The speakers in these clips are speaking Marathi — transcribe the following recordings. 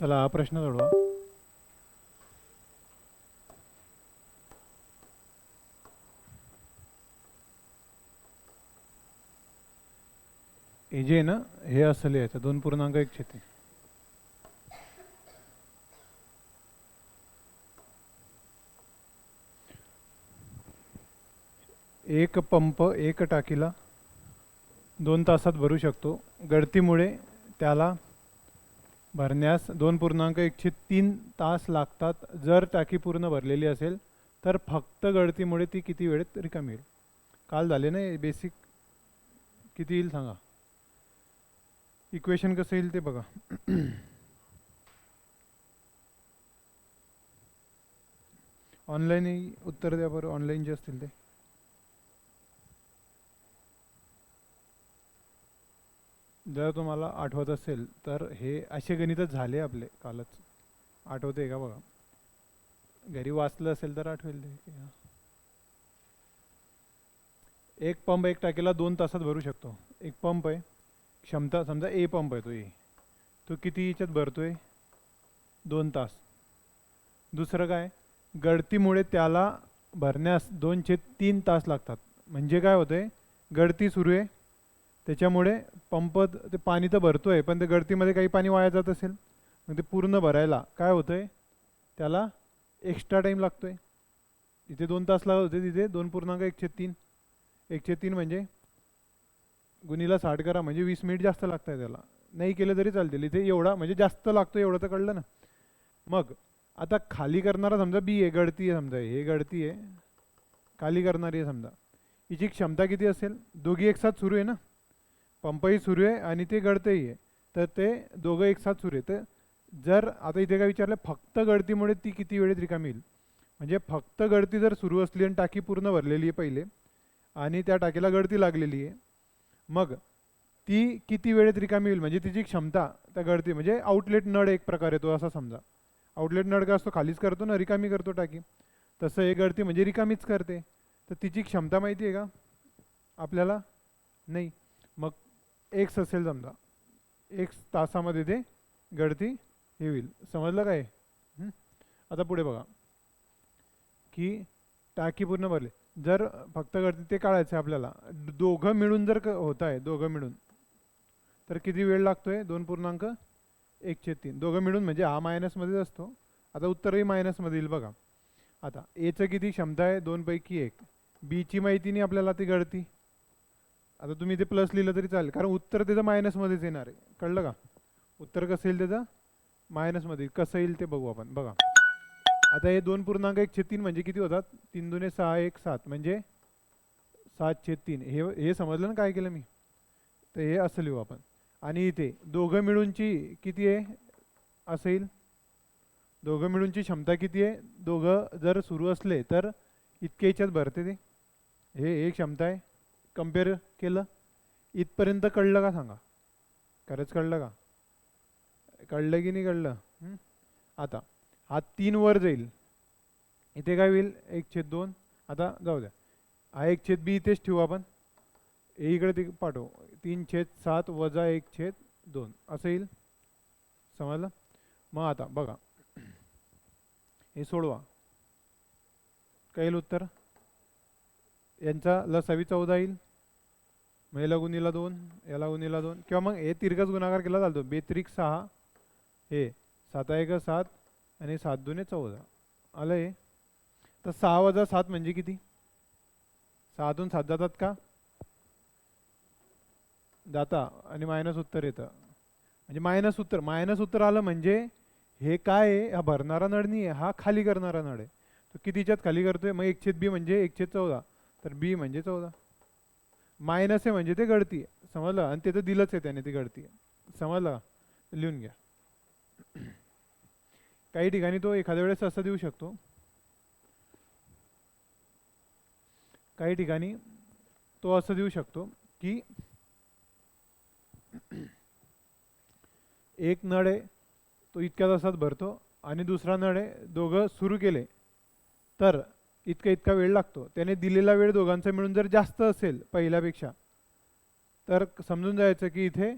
चला हा प्रश्न सोडवा. हे जे आहे ना, हे असं लिहायचं 2.1 एक पंप एक टाकीला 2 तासात भरू शकतो. गळतीमुळे त्याला भरण्यास 2.1 तास लागतात. जर टाकी पूर्ण भरलेली असेल तर फक्त गळतीमुळे ती किती वेळेत रिकामी होईल? काल झाले ना बेसिक. किती येईल सांगा. इक्वेशन कसं येईल ते बघा. ऑनलाईनही उत्तर द्या बरं, ऑनलाईन जे असतील ते. जर तुम्हाला आठवत असेल तर हे असे गणितच झाले आपले कालच. आठवते का बघा. घरी वाचलं असेल तर आठवेल ते. एक पंप एक टाकीला 2 तासात भरू शकतो. एक पंप आहे, क्षमता समजा ए पंप आहे, तो किती याच्यात भरतोय? 2 तास. दुसरं काय, गळतीमुळे त्याला भरण्यास 2/3 तास लागतात. म्हणजे काय होतंय, गळती सुरू आहे त्याच्यामुळे पंप ते पाणी तर भरतोय पण ते गळतीमध्ये काही पाणी वाया जात असेल, मग ते पूर्ण भरायला काय होतंय, त्याला एक्स्ट्रा टाईम लागतोय. इथे 2 तास लागत होते, तिथे 2.1/3. 1/3 म्हणजे गुणीला 60 करा, म्हणजे 20 मिनिट जास्त लागत आहे त्याला. नाही केलं तरी चालतील. इथे एवढा म्हणजे जास्त लागतो एवढं तर कळलं ना. मग आता खाली करणारा समजा बी आहे, गळती आहे समजा, हे गळती आहे, खाली करणारी आहे समजा. हिची क्षमता किती असेल? दोघी एक साथ सुरू आहे ना, पंपही सुरू आहे आणि ते गळतही आहे, तर ते दोघं एक साथ सुरू आहे. तर जर आता इथे काय विचारलं, फक्त गळतीमुळे ती किती वेळेत रिकामी होईल? म्हणजे फक्त गळती जर सुरू असली आणि टाकी पूर्ण भरलेली आहे पहिले आणि त्या टाकीला गळती लागलेली आहे, मग ती किती वेळेत रिकामी होईल? म्हणजे तिची क्षमता त्या गळती, म्हणजे आउटलेट नळ एक प्रकार येतो असा समजा. आउटलेट नळ का असतो, खालीच करतो ना, रिकामी करतो टाकी. तसं हे गळती म्हणजे रिकामीच करते. तर तिची क्षमता माहिती आहे का आपल्याला? नाही. मग एक्स असेल समजा, एक्स तासामध्ये ते गळती हे होईल. समजलं काय? आता पुढे बघा की टाकी पूर्ण भरली, जर फक्त गळती ते काढायचं आहे आपल्याला. दोघं मिळून जर होत आहे, दोघं मिळून, तर किती वेळ लागतोय? 2.1/3. दोघं मिळून म्हणजे हा मायनसमध्येच असतो. आता उत्तरही मायनसमध्ये येईल बघा. आता एचं किती क्षमता आहे? 2 पैकी 1. बीची माहिती नाही आपल्याला, ती गळती. आता तुम्ही ते प्लस लिहिलं तरी चालेल, कारण उत्तर त्याचं मायनसमध्येच येणार आहे. कळलं का? उत्तर कसं येईल त्याचं? मायनसमध्ये. कसं येईल ते बघू आपण. बघा आता हे 2.1/3 म्हणजे किती होतात? 3 दुने 6, 1 7, म्हणजे 7/3. हे समजलं ना काय केलं मी? तर हे असं लिहू आपण. आणि इथे दोघं मिळूनची किती आहे असं येईल? दोघं मिळूनची क्षमता किती आहे? दोघं जर सुरू असले तर इतके याच्यात भरते ते. हे क्षमता आहे. कम्पेअर केलं इथपर्यंत कळलं का सांगा? खरंच कळलं का? कळलं की नाही कळलं? आता हा 3 वर जाईल, इथे काय होईल? 1/2. आता जाऊ द्या, हा 1/2 इथेच ठेवू आपण. ए इकडे ते पाठवू. 3/7 वजा 1/2 असं येईल. समजलं? मग आता बघा, हे सोडवा. काय येईल उत्तर? यांचा लसावी 14 येईल. मग याला गुणीला 2, याला गुणीला 2, किंवा मग हे तिरकस गुणाकार केला चालतो. 2-6, हे 7-1 7 आणि 7 दुने 14 आलं हे. तर 6 वजा 7 म्हणजे किती? 6तून 7 जातात का? जाता, आणि मायनस उत्तर येतं. म्हणजे मायनस उत्तर आलं म्हणजे हे काय आहे? हा भरणारा नळ नाही आहे, हा खाली करणारा नळ आहे. तो कितीच्यात खाली करतोय? मग 1/2 म्हणजे 1/14, तर बी म्हणजे 14. मायनस आहे म्हणजे ते गळती आहे. समजलं? आणि ते तर दिलंच आहे त्याने, ती गळती आहे. समजलं? लिहून घ्या. काही ठिकाणी तो एखाद्या वेळेस असं देऊ शकतो, काही ठिकाणी तो असं देऊ शकतो की एक नळ आहे तो इतक्या तासात भरतो आणि दुसरा नळ आहे, दोघं सुरू केले तर इतका वेळ लागतो. त्याने दिलेला वेळ दोघांचा मिळून जर जास्त असेल पहिल्यापेक्षा, तर समजून जायचं की इथे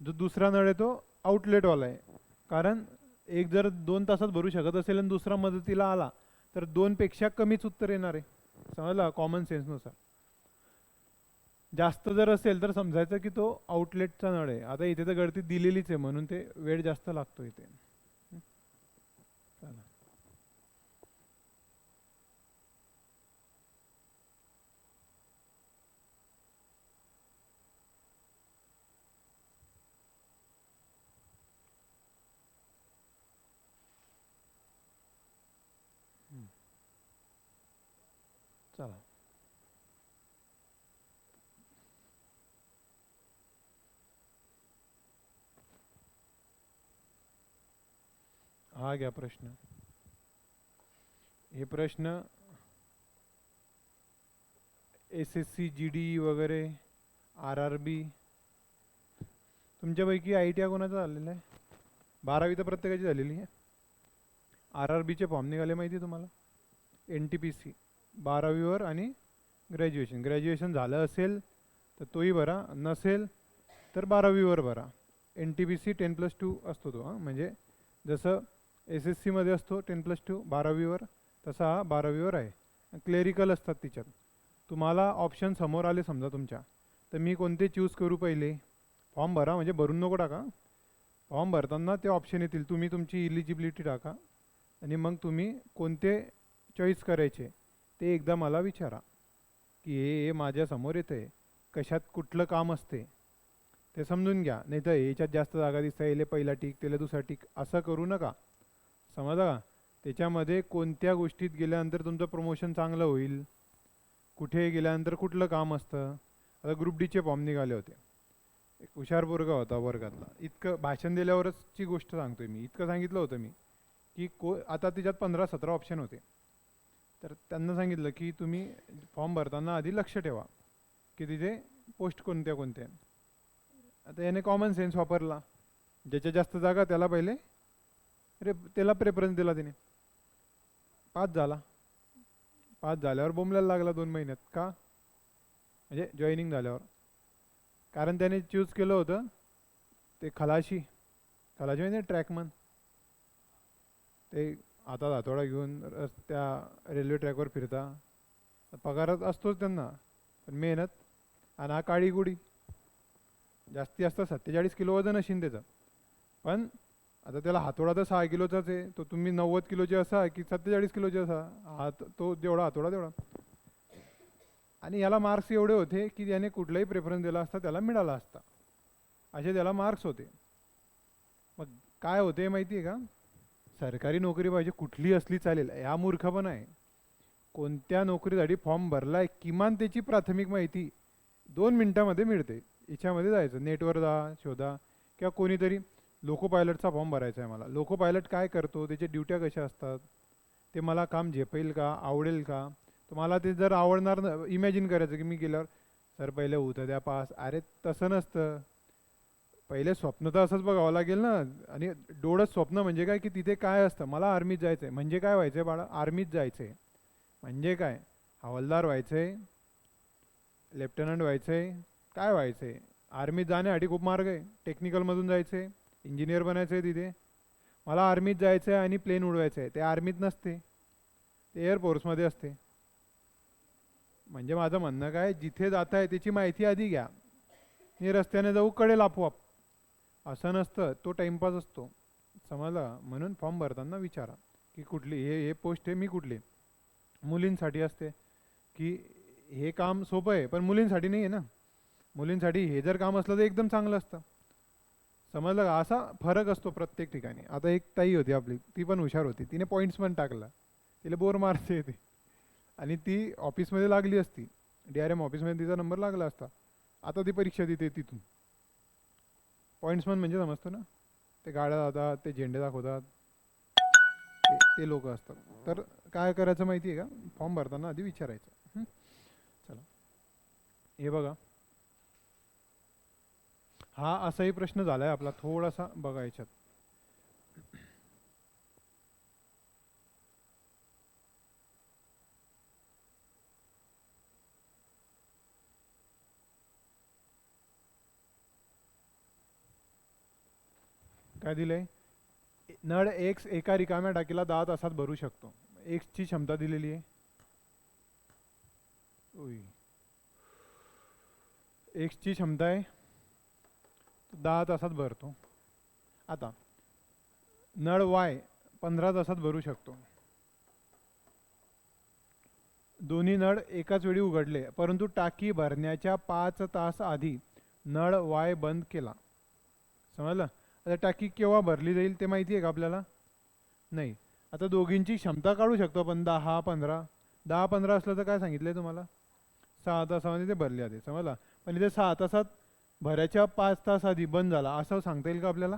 जो दुसरा नळ आहे तो आउटलेटवाला आहे, कारण एक जर 2 तासात भरू शकत असेल आणि दुसरा मदतीला आला तर 2 पेक्षा कमीच उत्तर येणार आहे. समजलं कॉमन सेन्सनुसार. जास्त जर असेल तर समजायचं की तो आउटलेटचा नळ आहे. आता इथे तर गळती दिलेलीच आहे म्हणून ते वेळ जास्त लागतो इथे. चला. चला. हा घ्या प्रश्न. हे प्रश्न SSC GD वगैरे RRB. तुमच्यापैकी ITI कोणाचा झालेला आहे? 12वी तर प्रत्येकाची झालेली आहे. RRBचे फॉर्म निघाले माहिती आहे तुम्हाला? NTPC 12वीवर आणि ग्रॅज्युएशन झालं असेल तर तोही भरा, नसेल तर 12वीवर भरा. NTPC 10+2 असतो तो. म्हणजे जसं SSC मध्ये असतो 10+2 12वीवर, तसा हा 12वीवर आहे. क्लेरिकल असतात तिच्यात. तुम्हाला ऑप्शन समोर आले समजा तुमच्या, तर मी कोणते चूज करू पहिले? फॉर्म भरा, म्हणजे भरून नको टाका. फॉर्म भरताना ते ऑप्शन येतील, तुम्ही तुमची इलिजिबिलिटी टाका आणि मग तुम्ही कोणते चॉईस करायचे ते एकदा मला विचारा की हे माझ्यासमोर येतं आहे, कशात कुठलं काम असते ते समजून घ्या. नाही तर याच्यात जास्त जागा दिसता येईल, पहिला टिक त्याला दुसरा टिक असं करू नका. समजा का? त्याच्यामध्ये कोणत्या गोष्टीत गेल्यानंतर तुमचं प्रमोशन चांगलं होईल, कुठे गेल्यानंतर कुठलं काम असतं. आता ग्रुप डीचे फॉर्म निघाले होते. एक हुशार पोरगा होता वर्गातला, इतकं भाषण दिल्यावरचची गोष्ट सांगतोय मी. इतकं सांगितलं होतं मी की आता त्याच्यात 15-17 ऑप्शन होते. तर त्यांना सांगितलं की तुम्ही फॉर्म भरताना आधी लक्ष ठेवा की तिथे पोस्ट कोणत्या कोणत्या. आता याने कॉमन सेन्स वापरला, ज्याच्या जास्त जागा त्याला पहिले त्याला प्रेफरन्स दिला त्याने. पास झाला. पास झाल्यावर बोंबलायला लागला 2 महिन्यात. का? म्हणजे जॉईनिंग झाल्यावर. कारण त्याने चूज केलं होतं ते खलाशी म्हणजे ट्रॅकमन. ते हातात हातोडा घेऊन त्या रेल्वे ट्रॅकवर फिरता. पगारात असतोच त्यांना, पण मेहनत. आणि हा काळी गुडी. जास्ती असतं 47 किलो वजन असेल त्याचं, पण आता त्याला हातोडा तर 6 किलोचाच आहे. तो तुम्ही 90 किलोचे असा की 47 किलोचे असा, हात तो जेवढा हातोडा तेवढा. आणि याला मार्क्स एवढे होते की त्याने कुठलाही प्रेफरन्स दिला असता त्याला मिळाला असता, असे त्याला मार्क्स होते. मग काय होते माहिती आहे का? सरकारी नोकरी पाहिजे, कुठली असली चालेल, ह्या मूर्खपणा आहे. कोणत्या नोकरीसाठी फॉर्म भरलाय किमान त्याची प्राथमिक माहिती 2 मिनिटामध्ये मिळते. याच्यामध्ये जायचं, नेटवर जा, शोधा. किंवा कोणीतरी लोको पायलटचा फॉर्म भरायचा आहे मला. लोको पायलट काय करतो, त्याच्या ड्युट्या कशा असतात, ते मला काम झेपेल का, आवडेल का? तर मला ते जर आवडणार, इमॅजिन करायचं की मी गेल्यावर सर पहिले होतं द्या पास. अरे तसं नसतं. पहिले स्वप्न तर असंच बघावं लागेल ना. आणि डोळं स्वप्न म्हणजे काय की तिथे काय असतं. मला आर्मीत जायचं आहे. म्हणजे काय व्हायचं आहे बाळा? आर्मीत जायचं आहे म्हणजे काय? हवालदार व्हायचं आहे, लेफ्टनंट व्हायचं आहे, काय व्हायचं आहे? आर्मीत जाण्यासाठी खूप मार्ग आहे. टेक्निकलमधून जायचं आहे, इंजिनियर बनायचं आहे तिथे. मला आर्मीत जायचं आहे आणि प्लेन उडवायचं आहे. ते आर्मीत नसते, ते एअरफोर्समध्ये असते. म्हणजे माझं म्हणणं काय, जिथे जात आहे त्याची माहिती आधी घ्या. मी रस्त्याने जाऊ कळेल आपोआप, असं नसतं. तो टाइमपास असतो. समजला? म्हणून फॉर्म भरताना विचारा की कुठली हे पोस्ट आहे, मी कुठली. मुलींसाठी असते की हे काम सोपं आहे, पण मुलींसाठी नाही आहे ना. मुलींसाठी हे जर काम असलं तर एकदम चांगलं असतं. समजलं का? असा फरक असतो प्रत्येक ठिकाणी. आता एक ताई होती आपली, ती पण हुशार होती, तिने पॉईंट्स पण टाकला. तिला बोर मार्क्स येते आणि ती ऑफिसमध्ये लागली असती, DRM ऑफिसमध्ये तिचा नंबर लागला असता. आता ती परीक्षा देते तिथून. पॉईंट्समन म्हणजे समजतो ना, ते गाड्या जातात, ते झेंडे दाखवतात, ते लोक असतात. तर काय करायचं माहिती आहे का? फॉर्म भरताना आधी विचारायचं. चला, हे बघा, हा असाही प्रश्न झालाय आपला, थोडासा बघा याच्यात. काय दिलंय? नळ एक्स एका रिकाम्या टाकीला 10 तासात भरू शकतो. एक्सची क्षमता दिलेली आहे. एक्सची क्षमता आहे 10 तासात भरतो. आता नळ वाय 15 तासात भरू शकतो. दोन्ही नळ एकाच वेळी उघडले, परंतु टाकी भरण्याच्या 5 तास आधी नळ वाय बंद केला. समजलं? आता टाकी केव्हा भरली जाईल ते माहिती आहे का आपल्याला? नाही. आता दोघींची क्षमता काढू शकतो आपण. 10-15 असलं तर काय सांगितलं तुम्हाला? 6 तासामध्ये ते भरले जाते. समजला? पण इथे 6 तासात भरायच्या 5 तास आधी बंद झाला असं सांगता येईल का आपल्याला?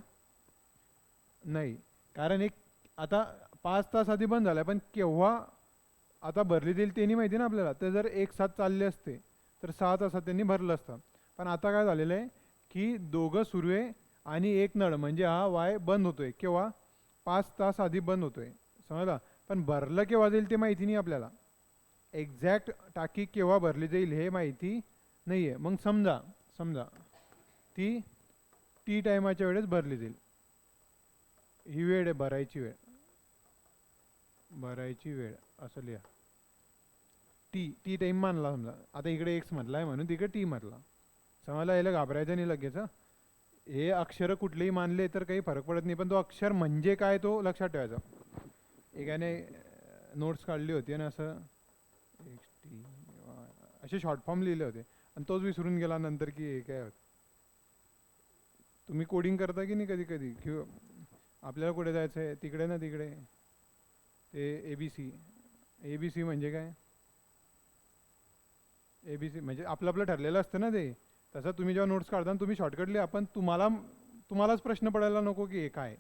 नाही. कारण एक आता 5 तास आधी बंद झाला, पण केव्हा आता भरली जाईल ते नाही माहिती ना आपल्याला. तर जर एक साथ चालले असते तर 6 तासात त्यांनी भरलं असतं. पण आता काय झालेलं आहे की दोघं सुरू आहे आणि एक नळ म्हणजे हा वाय बंद होतोय. केव्हा? 5 तास आधी बंद होतोय. समजला? पण भरलं केव्हा जाईल ते माहिती नाही आपल्याला. एक्झॅक्ट टाकी केव्हा भरली जाईल हे माहिती नाही आहे. मग समजा ती टी टायमाच्या वेळेस भरली जाईल. ही वेळ आहे भरायची वेळ. भरायची वेळ असं लिहा. टी टाईम मानला समजा. आता इकडे एक्स म्हटला आहे म्हणून तिकडे टी म्हटला. समजला? याला घाबरायचं नाही लगेच. हे अक्षर कुठलेही मानले तर काही फरक पडत नाही, पण तो अक्षर म्हणजे काय तो लक्षात ठेवायचा. एकाने नोट्स काढली होती आणि असं एक्स टी असे शॉर्ट फॉर्म लिहिले होते आणि तोच विसरून गेला नंतर की हे काय होतं. तुम्ही कोडिंग करता की नाही कधी कधी? किंवा आपल्याला कुठे जायचं आहे? तिकडे ना तिकडे ते ABC म्हणजे काय? ABC म्हणजे आपलं आपलं ठरलेलं असतं ना ते. तसं तुम्ही जेव्हा नोट्स काढता तुम्ही शॉर्टकट लिहा, पण तुम्हालाच प्रश्न पडायला नको की हे काय.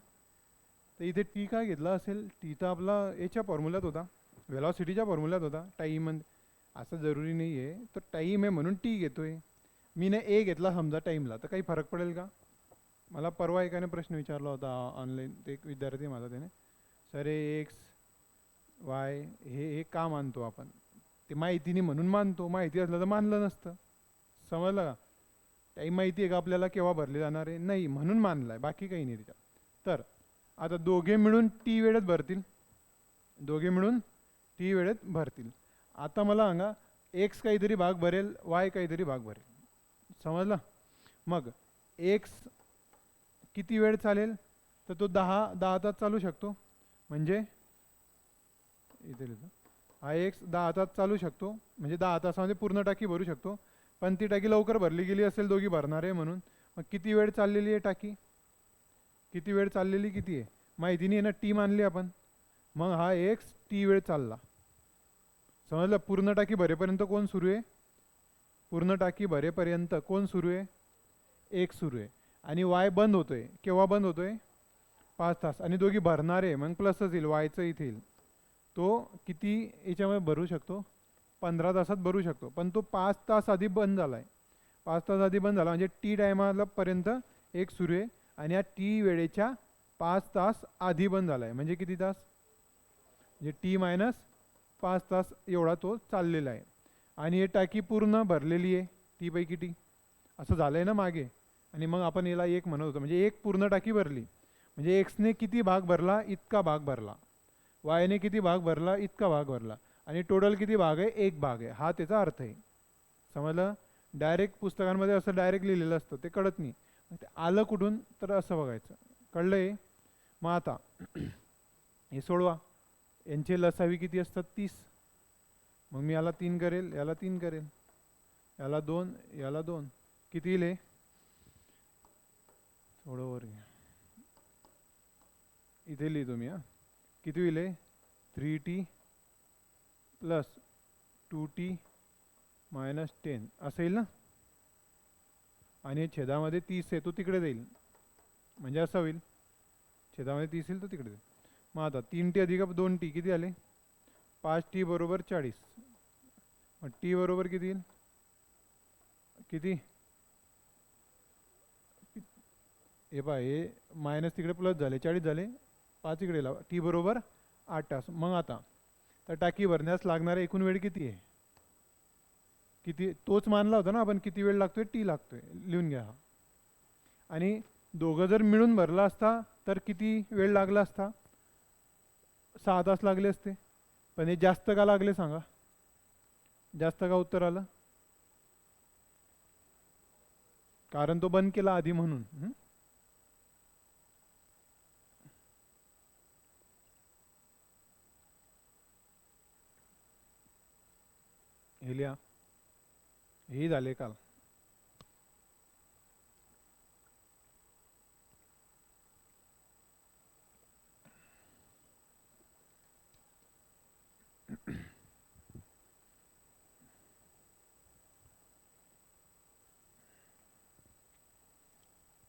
तर इथे टी काय घेतला असेल? टी तर आपला याच्या फॉर्म्युल्यात होता, व्हेलॉसिटीच्या फॉर्म्युल्यात होता. टाईम असं जरुरी नाही आहे. तर टाईम आहे म्हणून टी घेतोय मी. ने ए घेतला समजा टाईमला, तर काही फरक पडेल का? मला परवा एकाने प्रश्न विचारला होता ऑनलाईन. ते एक विद्यार्थी माझा, त्याने सर एक्स वाय हे का मानतो आपण? ते माहिती नाही म्हणून मानतो. माहिती असलं तर मानलं नसतं. समजलं का? टाईम माहिती आहे का आपल्याला केव्हा भरले जाणार आहे? नाही म्हणून मानलाय, बाकी काही नाही त्याच्यात. तर आता दोघे मिळून टी वेळेत भरतील. दोघे मिळून टी वेळेत भरतील. आता मला सांगा, एक्स काहीतरी भाग भरेल, वाय काहीतरी भाग भरेल. समजलं? मग एक्स किती वेळ चालेल? तर तो 10 तास चालू शकतो. म्हणजे इथे लिहितो, हा एक्स 10 तास चालू शकतो. म्हणजे 10 तासामध्ये पूर्ण टाकी भरू शकतो. पण ती टाकी लवकर भरली गेली असेल दोघी भरणार आहे म्हणून. मग किती वेळ चाललेली आहे टाकी? किती वेळ चाललेली किती आहे माहिती नाही आहे ना. टी मानली आपण. मग हा एक्स टी वेळ चालला. समजलं? पूर्ण टाकी भरेपर्यंत कोण सुरू आहे? पूर्ण टाकी भरेपर्यंत कोण सुरू आहे? एक सुरू आहे. आणि वाय बंद होतोय. केव्हा बंद होतोय? 5 तास. आणि दोघी भरणार आहे मग प्लसच येईल, वायचं इथे येईल. तो किती याच्यामध्ये भरू शकतो? 15 तासात भरू शकतो. पण तो 5 तास आधी बंद झाला आहे. 5 तास आधी बंद झाला म्हणजे टी टायमाला पर्यंत एक सुरू आहे आणि या टी वेळेच्या 5 तास आधी बंद झाला आहे. म्हणजे किती तास? म्हणजे टी मायनस 5 तास एवढा तो चाललेला आहे. आणि हे टाकी पूर्ण भरलेली आहे टी पैकी टी. असं झालं आहे ना मागे. आणि मग आपण याला एक म्हणत होतो, म्हणजे एक पूर्ण टाकी भरली. म्हणजे एक्सने किती भाग भरला? इतका भाग भरला. वायने किती भाग भरला? इतका भाग भरला. आणि टोटल किती भाग आहे? एक भाग आहे. हा त्याचा अर्थ आहे. समजलं? डायरेक्ट पुस्तकांमध्ये असं डायरेक्ट लिहिलेलं असतं, ते कळत नाही. ते आलं कुठून? तर असं बघायचं. कळलंय? मग आता हे सोडवा. यांचे लसावी किती असतात? 30. मग मी याला 3 करेल, याला 3 करेल, याला 2, याला 2. किती येईल? थोडं वर घ्या, इथे लिहितो मी. किती होईल? 3t प्लस 2t मायनस 10 असं येईल ना. आणि छेदामध्ये 30 आहे, तो तिकडे जाईल. म्हणजे असं होईल, छेदामध्ये 30 येईल तो तिकडे जाईल. मग आता 3t अधिक 2t किती आले? 5t बरोबर 40. मग टी बरोबर किती येईल? किती? हे पहा, हे मायनस तिकडे प्लस झाले, 40 झाले. 5 इकडे लावा. टी बरोबर 8 तास. मग आता तर टाकी भरण्यास लागणारा एकूण वेळ किती आहे? किती? तोच मानला होता ना आपण, किती वेळ लागतोय? टी लागतोय. लिहून घ्या. आणि दोघं जर मिळून भरला असता तर किती वेळ लागला असता? 6 तास लागले असते. पण हे जास्त का लागले सांगा? जास्त का उत्तर आलं? कारण तो बंद केला आधी म्हणून. हे लिहा. हे झाले काल.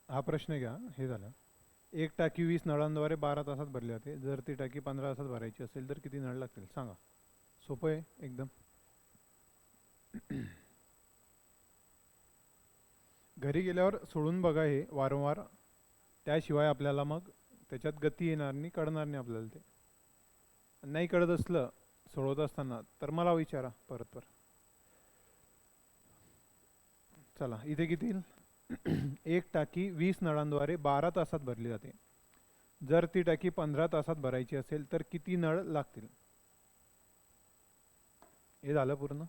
हा प्रश्न घ्या. हे झालं. एक टाकी 20 नळांद्वारे 12 तासात भरली जाते. जर ती टाकी 15 तासात भरायची असेल तर किती नळ लागतील सांगा. सोपं आहे एकदम. घरी गेल्यावर सोडून बघा हे वारंवार. त्याशिवाय आपल्याला मग त्याच्यात गती येणार नाही, कळणार नाही आपल्याला ते. नाही कळत असलं सोडवत असताना तर मला विचारा परत परत. चला इथे किती येईल? एक टाकी 20 नळांद्वारे 12 तासात भरली जाते. जर ती टाकी 15 तासात भरायची असेल तर किती नळ लागतील? हे झालं पूर्ण.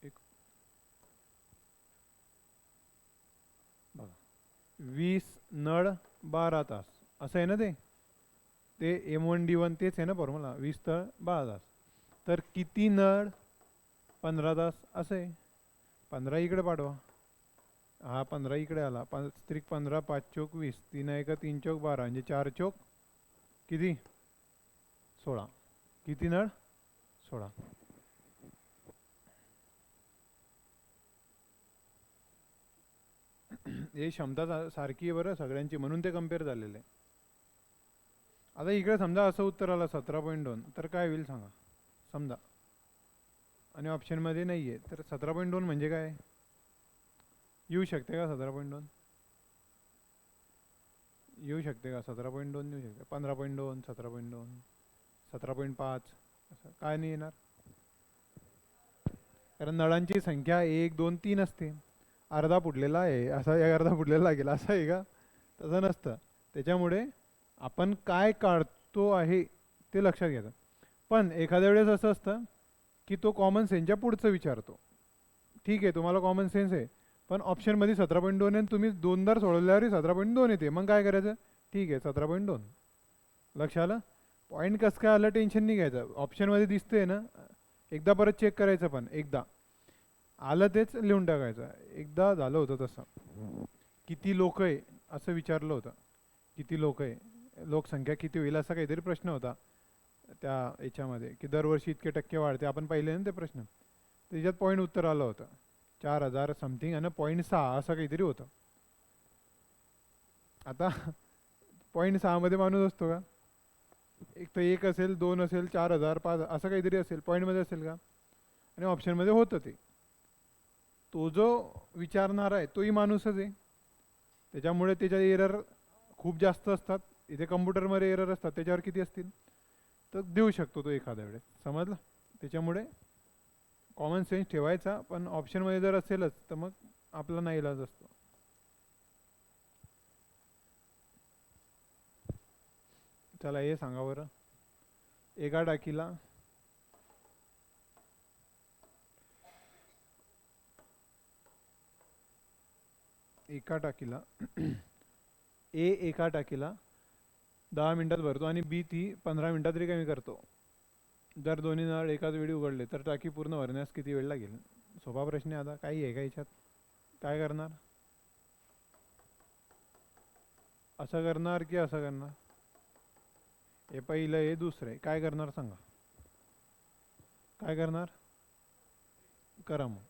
एक बघा, 20 नळ 12 तास असं आहे ना ते. ते M1D1 तेच आहे ना फॉर्म्युला. 20 तर 12 तास. तर किती नळ 15 तास असं आहे. 15 इकडे पाठवा. हा 15 इकडे आला. 5 त्रिक 15, 5 चोक 20, 3 एक 3 चोक 12, म्हणजे 4 चोक किती? 16. किती नळ? 16. हे क्षमता सारखी आहे बरं सगळ्यांची, म्हणून ते कम्पेअर झालेले. आता इकडे समजा असं उत्तर आलं 17.2 तर काय होईल सांगा. समजा आणि ऑप्शनमध्ये नाही आहे तर 17.2 म्हणजे काय येऊ शकते का? 17.2 येऊ शकते का? 17.2 येऊ शकते. 15.2, 17.2, 17.5 असं काय नाही येणार. कारण नळांची संख्या 1, 2, 3 असते. अर्धा फुटलेला आहे असा एक अर्धा फुटलेला लागेल असं आहे का? तसं नसतं. त्याच्यामुळे आपण काय काढतो आहे ते लक्षात घ्यायचं. पण एखाद्या वेळेस असं असतं की तो कॉमन सेन्सच्या पुढचं विचारतो. ठीक आहे तुम्हाला कॉमन सेन्स आहे, पण ऑप्शनमध्ये 17.2 आहे, तुम्ही दोनदा सोडवल्यावरही 17.2 येते. मग काय करायचं? ठीक आहे 17.2. लक्ष आलं? पॉईंट कसं काय आलं टेन्शन नाही घ्यायचं. ऑप्शनमध्ये दिसतंय ना, एकदा परत चेक करायचं. पण एकदा आलं तेच लिहून टाकायचं. एकदा झालं होतं तसं. किती लोक आहे असं विचारलं होतं. किती लोक आहे, लोकसंख्या किती होईल असा काहीतरी प्रश्न होता त्या याच्यामध्ये, की दरवर्षी इतके टक्के वाढते. आपण पाहिले ना ते प्रश्न. त्याच्यात पॉईंट उत्तर आलं होतं 4000 समथिंग आणि 0.6 असं काहीतरी होतं. आता 0.6 मध्ये माणूस असतो का? एक तर 1 असेल, 2 असेल, 4000, 5 असं काहीतरी असेल. पॉईंटमध्ये असेल का? आणि ऑप्शनमध्ये होतं ते. तो जो विचारणारा आहे तोही माणूसच आहे. त्याच्यामुळे त्याच्या एरर खूप जास्त असतात. इथे कम्प्युटरमध्ये एरर असतात, त्याच्यावर किती असतील तर देऊ शकतो तो एखाद्या वेळेस. समजलं? त्याच्यामुळे कॉमन सेन्स ठेवायचा, पण ऑप्शनमध्ये जर असेलच तर मग आपला नाईलाज असतो. चला हे सांगा बरं. एका टाकीला एका टाकीला 10 मिनिटात भरतो आणि बी ती 15 मिनिटात रिकामी करतो. जर दोन्ही नळ एकाच वेळी उघडले तर टाकी पूर्ण भरण्यास किती वेळ लागेल? सोपा प्रश्न आहे. आता काही आहे का याच्यात? काय करणार? असं करणार की असं करणार? हे पहिलं, हे दुसरं आहे. काय करणार सांगा. काय करणार? करा मग.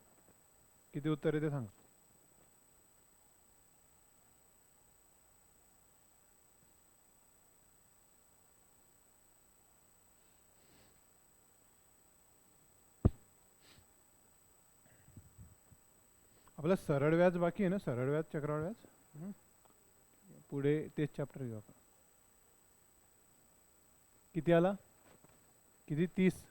किती उत्तर आहे ते सांगा. आपलं सरळ व्याज बाकी आहे ना? सरळ व्याज, चक्रवाढ व्याज. पुढे तेच चॅप्टर घेऊ आपण. किती आला? किती? 30.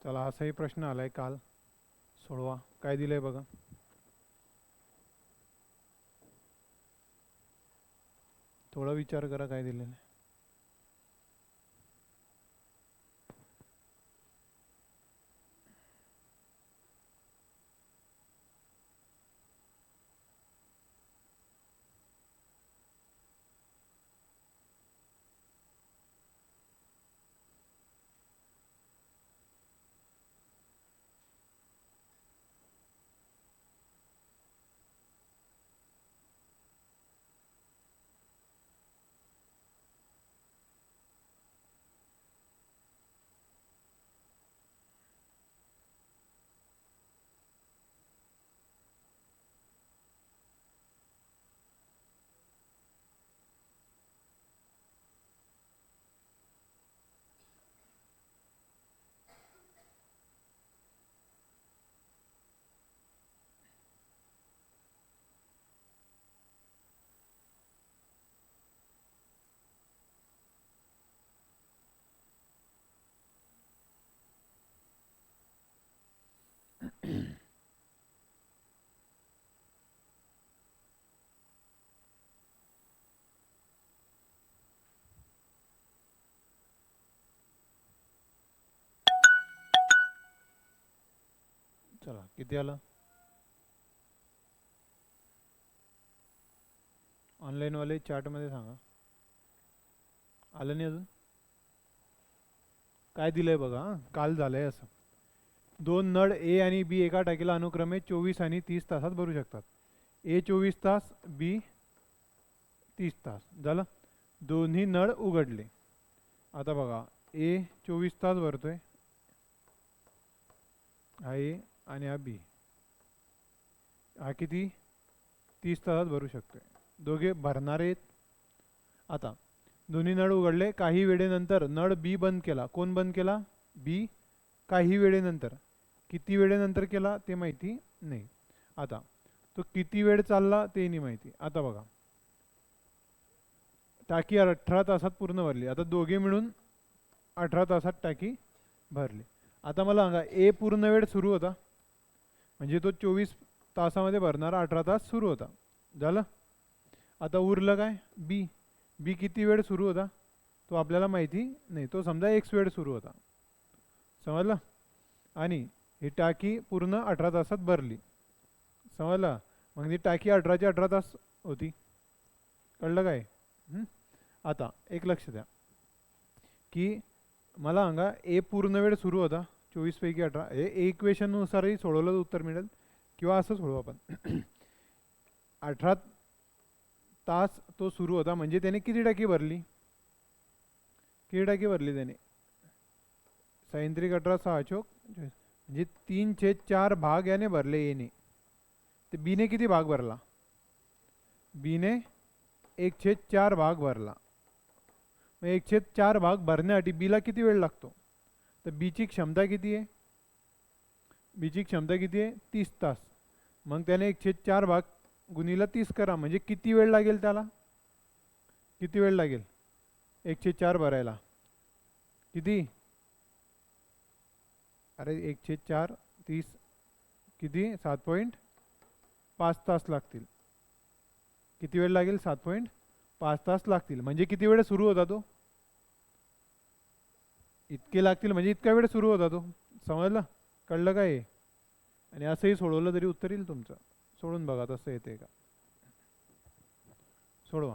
चला असाही प्रश्न आलाय काल, सोडवा. काय दिलंय बघा. थोडा विचार करा काय दिलेलं आहे. चला किती आलं. ऑनलाईनवाले चार्टमध्ये सांगा. आलं नाही अजून. काय दिलंय बघा. काल झालंय असं, दोन नळ ए आणि बी एका टाकीला अनुक्रमे 24 आणि 30 तासात भरू शकतात. ए 24 तास, बी 30 तास. झालं. दोन्ही नळ उघडले. आता बघा, ए 24 तास भरतोय, हा ए, आणि हा बी, हा किती 30 तासात भरू शकतोय. दोघे भरणारे आहेत. आता दोन्ही नळ उघडले. काही वेळेनंतर नळ बी बंद केला. कोण बंद केला? बी. काही वेळेनंतर. किती वेळेनंतर केला ते माहिती नाही. आता तो किती वेळ चालला ते नाही माहिती. आता बघा, टाकी 18 तासात पूर्ण भरली. आता दोघे मिळून 18 तासात टाकी भरली. आता मला सांगा, ए पूर्ण वेळ सुरू होता, म्हणजे तो 24 तासामध्ये भरणारा 18 तास सुरू होता. झालं. आता उरलं काय? बी. बी किती वेळ सुरू होता तो आपल्याला माहिती नाही. तो समजा एक्स वेळ सुरू होता. समजलं. आणि ही टाकी पूर्ण 18 तासात भरली. समजलं. मग ही टाकी 18ची 18 तास होती. कळलं काय? आता एक लक्ष द्या की मला सांगा, ए पूर्ण वेळ सुरू होता 24 पैकी 18. हे इक्वेशननुसारही सोडवलं तर उत्तर मिळेल, किंवा असं सोडवू आपण. 18 तास तो सुरू होता, म्हणजे त्याने किती टाकी भरली? किती टाकी भरली त्याने? 6 18 6 म्हणजे 3/4 भाग याने भरले एने. ते बीने किती भाग भरला? बीने 1/4 भाग भरला. मग 1/4 भाग भरण्यासाठी बीला किती वेळ लागतो? तर बीची क्षमता किती आहे? बीची क्षमता किती आहे? 30 तास. मग त्याने 1/4 भाग गुणीला 30 करा, म्हणजे किती वेळ लागेल त्याला? किती वेळ लागेल 1/4 भरायला? किती? अरे 1/4 30 किती? 7.5 तास लागतील. किती वेळ लागेल? 7.5 तास लागतील. म्हणजे किती वेळ सुरू होता तो? इतके लागतील, म्हणजे इतका वेळ सुरू होता तो. समजलं? कळलं काय? आणि असंही सोडवलं तरी उत्तर येईल तुमचं. सोडून बघा तसं येते का. सोडवा.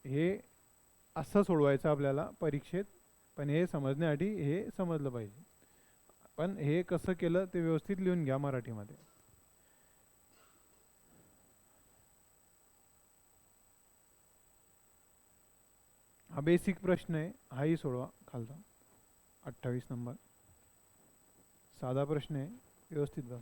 हे असं सोडवायचं आपल्याला परीक्षेत, पण हे समजण्यासाठी हे समजलं पाहिजे. पण हे कसं केलं ते व्यवस्थित लिहून घ्या मराठीमध्ये. हा बेसिक प्रश्न आहे, हाही सोडवा खालचा. 28 नंबर साधा प्रश्न आहे, व्यवस्थित बघा.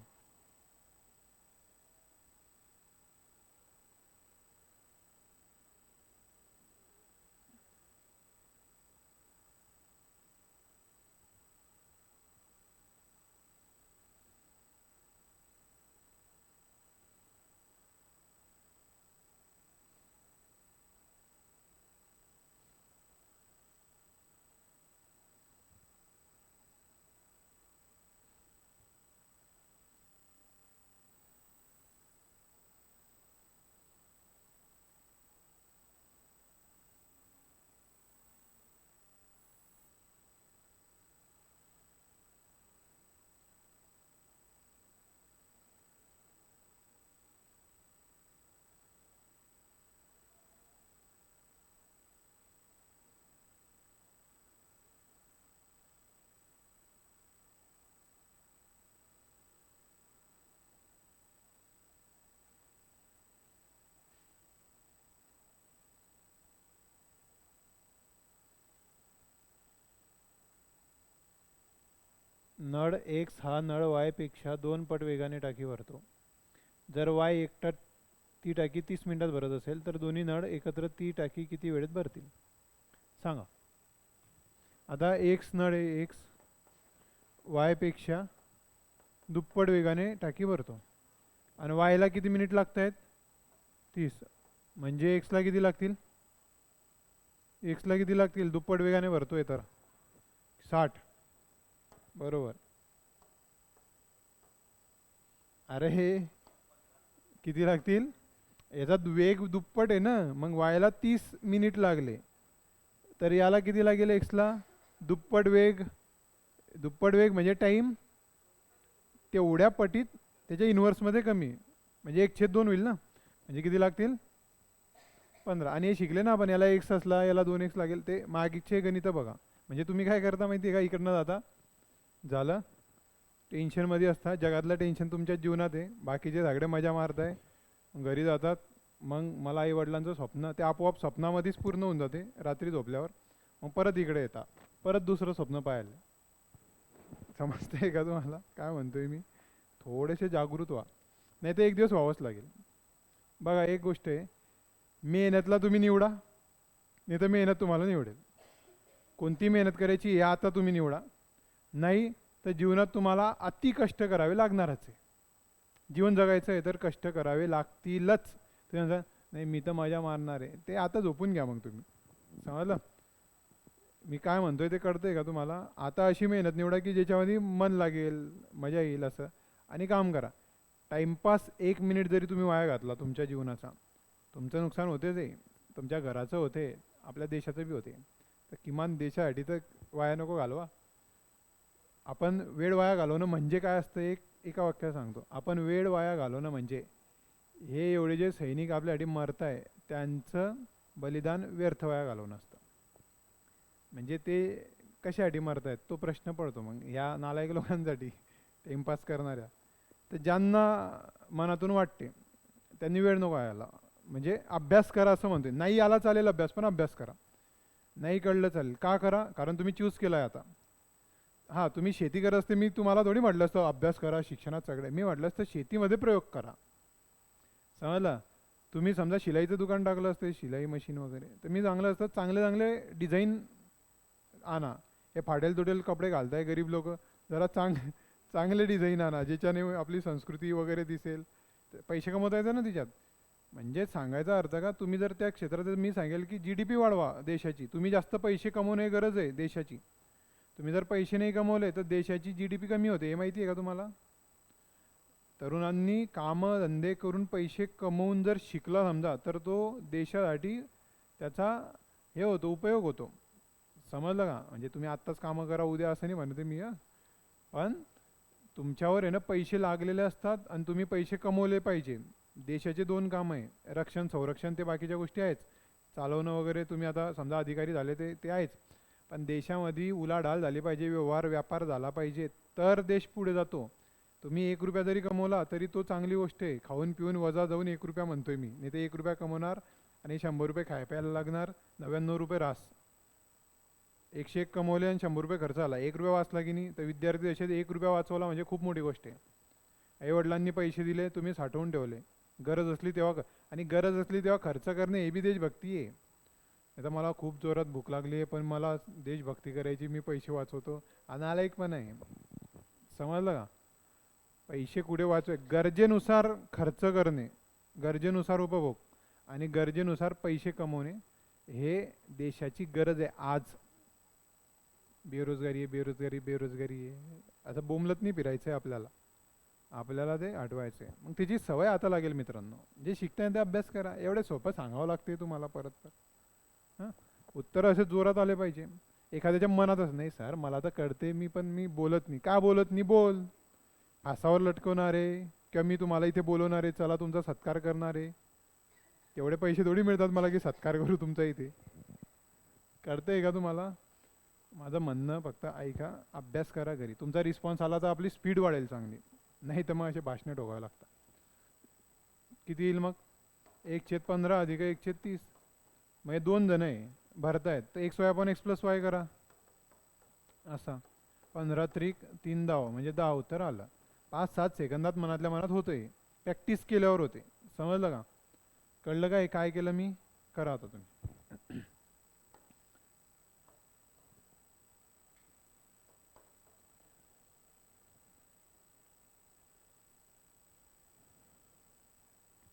नळ एक्स हा नळ वाय पेक्षा 2 पट वेगाने टाकी भरतो. जर वाय एकटा ती टाकी 30 मिनिटात भरत असेल तर दोन्ही नळ एकत्र ती टाकी किती वेळेत भरतील सांगा. आता एक्स नळ आहे, एक्स वाय पेक्षा दुप्पट वेगाने टाकी भरतो आणि वायला किती मिनिट लागत आहेत 30. म्हणजे एक्सला किती लागतील, एक्सला किती लागतील, दुप्पट वेगाने भरतोय तर 60. बरोबर. अरे हे किती लागतील, याचा वेग दुप्पट आहे ना, मग वायला 30 मिनिट लागले तर याला किती लागेल एक्सला, दुप्पट वेग. दुप्पट वेग म्हणजे टाईम तेवढ्या पटीत त्याच्या इन्व्हर्समध्ये कमी, म्हणजे 1/2 होईल ना, म्हणजे किती लागतील 15. आणि हे शिकले ना आपण, याला एक्स असला याला 2x लागेल, ते मागचे गणित बघा. म्हणजे तुम्ही काय करता माहिती आहे का, इकडनं जाता झालं टेन्शनमध्ये असता, जगातलं टेन्शन तुमच्या जीवनात आहे, बाकीचे सगळे मजा मारताय, घरी जातात. मग मला आई वडिलांचं स्वप्न ते आपोआप स्वप्नामध्येच पूर्ण होऊन जाते रात्री झोपल्यावर. मग परत इकडे येता, परत दुसरं स्वप्न पाहायला. समजतंय का तुम्हाला काय म्हणतोय मी, थोडेसे जागृत व्हा, नाही तर एक दिवस व्हावंच लागेल. बघा एक गोष्ट आहे, मेहनतला तुम्ही निवडा, नाही तर मेहनत तुम्हाला निवडेल. कोणती मेहनत करायची हे आता तुम्ही निवडा, नाही तर जीवनात तुम्हाला अति कष्ट करावे लागणारच आहे. जीवन जगायचं आहे तर कष्ट करावे लागतीलच. तुम्ही म्हणता नाही मी तर मजा मारणार आहे, ते आता झोपून घ्या मग तुम्ही. समजलं मी काय म्हणतोय ते कळतंय का तुम्हाला. आता अशी मेहनत निवडा की ज्याच्यामध्ये मन लागेल, मजा येईल असं, आणि काम करा. टाइमपास 1 मिनिट जरी तुम्ही वाया घातला तुमच्या जीवनाचा, तुमचं नुकसान होतेच आहे, तुमच्या घराचं होते, आपल्या देशाचं बी होते. तर किमान देशासाठी तर वाया नको घालवा. आपण वेळ वाया घालवणं म्हणजे काय असतं, एका वाक्यात सांगतो, आपण वेळ वाया घालवणं म्हणजे हे एवढे जे सैनिक आपल्यासाठी मरताय त्यांचं बलिदान व्यर्थ वाया घालवणं असतं. म्हणजे ते कशासाठी मरतायत तो प्रश्न पडतो मग ह्या नालायक लोकांसाठी, टाइमपास करणाऱ्या. तर ज्यांना मनातून वाटते त्यांनी वेळ नको यायला, म्हणजे अभ्यास करा असं म्हणते. नाही आला चालेल अभ्यास, पण अभ्यास करा. नाही कळलं चालेल, का करा, कारण तुम्ही चूज केलाय आता. हां तुम्ही शेती करत असते, मी तुम्हाला थोडी म्हटलं असतं अभ्यास करा शिक्षणात सगळे, मी म्हटलं असतं शेतीमध्ये प्रयोग करा. समजलं. तुम्ही समजा शिलाईचं दुकान टाकलं असतं, शिलाई मशीन वगैरे, तर मी चांगलं असतं, चांगले चांगले डिझाईन आणा. हे फाटेल तुटेल कपडे घालताय गरीब लोक, जरा चांगले डिझाईन आणा ज्याच्याने आपली संस्कृती वगैरे दिसेल, पैसे कमवता येतं ना तिच्यात. म्हणजे सांगायचा अर्थ का, तुम्ही जर त्या क्षेत्रात, मी सांगेल की GDP वाढवा देशाची, तुम्ही जास्त पैसे कमवणे गरज आहे देशाची. तुम्ही जर पैसे नाही कमवले तर देशाची GDP कमी होते, हे माहिती आहे का तुम्हाला. तरुणांनी कामं धंदे करून पैसे कमवून जर शिकला समजा, तर तो देशासाठी त्याचा हे होतो, उपयोग होतो. समजलं का. म्हणजे तुम्ही आत्ताच कामं करा उद्या असं नाही म्हणते मी, पण तुमच्यावर आहे ना पैसे लागलेले असतात आणि तुम्ही पैसे कमवले पाहिजे. देशाचे 2 कामं आहे, रक्षण संरक्षण, ते बाकीच्या गोष्टी आहेच, चालवणं वगैरे, तुम्ही आता समजा अधिकारी झाले ते आहेच, पण देशामध्ये उलाढाल झाली पाहिजे, व्यवहार व्यापार झाला पाहिजे, तर देश पुढे जातो. तुम्ही 1 रुपया जरी कमवला तरी तो चांगली गोष्ट आहे, खाऊन पिऊन वजा जाऊन 1 रुपया म्हणतोय मी, नाही तर 1 रुपया कमवणार आणि 100 रुपये खाय प्यायला लागणार, 99 रुपये रास. 101 कमवले आणि 100 रुपये खर्च आला, 1 रुपया वाचला की नाही. तर विद्यार्थी देशात 1 रुपया वाचवला म्हणजे खूप मोठी गोष्ट आहे. आईवडिलांनी पैसे दिले, तुम्ही साठवून ठेवले, गरज असली तेव्हा आणि गरज असली तेव्हा खर्च करणे, हे बी देशभक्ती आहे. आता मला खूप जोरात भूक लागली आहे, पण मला देशभक्ती करायची, मी पैसे वाचवतो, अनालायक पण आहे. समजलं का. पैसे कुठे वाचवे, गरजेनुसार खर्च करणे, गरजेनुसार उपभोग आणि गरजेनुसार पैसे कमवणे, हे देशाची गरज आहे आज. बेरोजगारी आहे, बेरोजगारी, बेरोजगारी आहे, असं बोंबलत नाही फिरायचं आहे आपल्याला, आपल्याला ते आठवायचं आहे. मग त्याची सवय आता लागेल मित्रांनो. जे शिकताय ते अभ्यास करा, एवढे सोपं सांगावं लागते तुम्हाला परत तर. हां उत्तर असे जोरात आले पाहिजे. एखाद्याच्या मनातच नाही सर मला तर कळते, मी बोलत नाही, का बोलत नाही, बोल. फासावर लटकवणारे किंवा मी तुम्हाला इथे बोलवणारे, चला तुमचा सत्कार करणारे, तेवढे पैसे थोडी मिळतात मला की सत्कार करू तुमचा इथे. कळतंय का तुम्हाला. माझं म्हणणं फक्त ऐका, अभ्यास करा घरी, तुमचा रिस्पॉन्स आला तर आपली स्पीड वाढेल चांगली, नाही तर मग असे भाषणे ठोकावे लागतात. किती येईल मग, 1/15 अधिक 1/30, म्हणजे 2 जण आहे भरतायत, तर x y आपण x + y करा असा. 15 त्रिक 3 10 म्हणजे 10 उत्तर आलं. 5-7 सेकंदात मनातल्या मनात होतंय. प्रॅक्टिस केल्यावर होते. समजलं का? कळलं काय काय केलं मी? करा आता तुम्ही.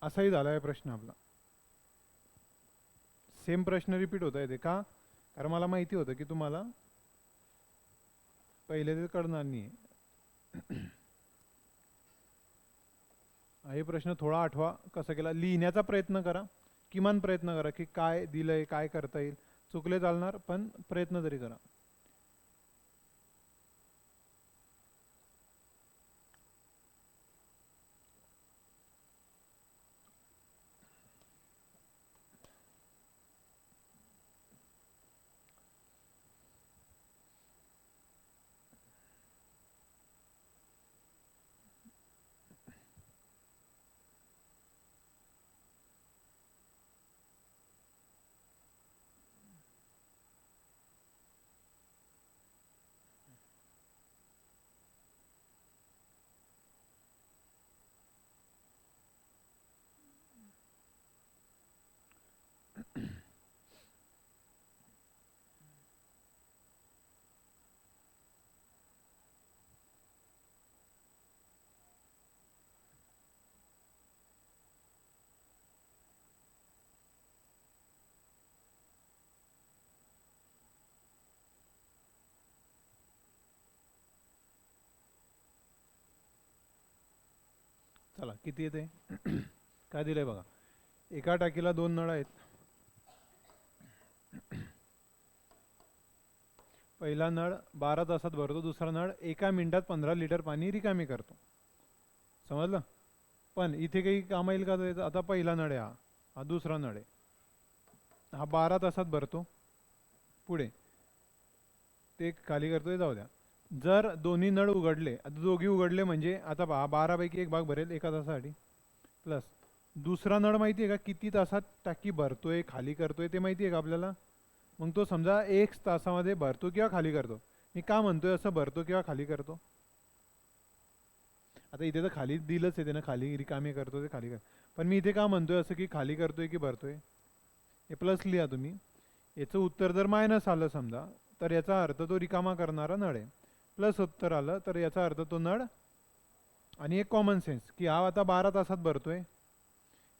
असाही झाला आहे प्रश्न आपला. सेम प्रश्न रिपीट होत आहे ते का? कारण मला माहिती होतं की तुम्हाला पहिले ते कळणार नाही. हे प्रश्न थोडा आठवा कसा केला, लिहिण्याचा प्रयत्न करा, किमान प्रयत्न करा की काय दिलंय, काय करता येईल. चुकले चालणार पण प्रयत्न तरी करा. चला किती येते? काय दिलंय बघा. एका टाकीला 2 नळ आहेत. पहिला नळ 12 तासात भरतो, दुसरा नळ 1 मिनिटात 15 लिटर पाणी रिकामी करतो. समजलं? पण इथे काही काम येईल का? आता पहिला नळ आहे हा दुसरा नळ आहे. हा 12 तासात भरतो. पुढे ते खाली करतोय, जाऊ द्या. जर दोन्ही नळ उघडले, आता दोघी उघडले म्हणजे आता 12 पैकी 1 भाग भरेल एका तासासाठी. प्लस दुसरा नळ माहिती आहे का किती तासात टाकी भरतोय खाली करतोय ते माहिती आहे का आपल्याला? मग तो समजा 1 तासामध्ये भरतो किंवा खाली करतो. मी का म्हणतोय असं भरतो किंवा खाली करतो? आता इथे तर खाली दिलंच आहे ना, खाली रिकामी करतो ते खाली कर. पण मी इथे का म्हणतोय असं की खाली करतोय की भरतोय? हे प्लस लिहा तुम्ही. याचं उत्तर जर मायनस आलं समजा तर याचा अर्थ तो रिकामा करणारा नळ आहे. प्लस उत्तर आलं तर याचा अर्थ तो नळ. आणि एक कॉमन सेन्स की हा आता 12 तासात भरतोय,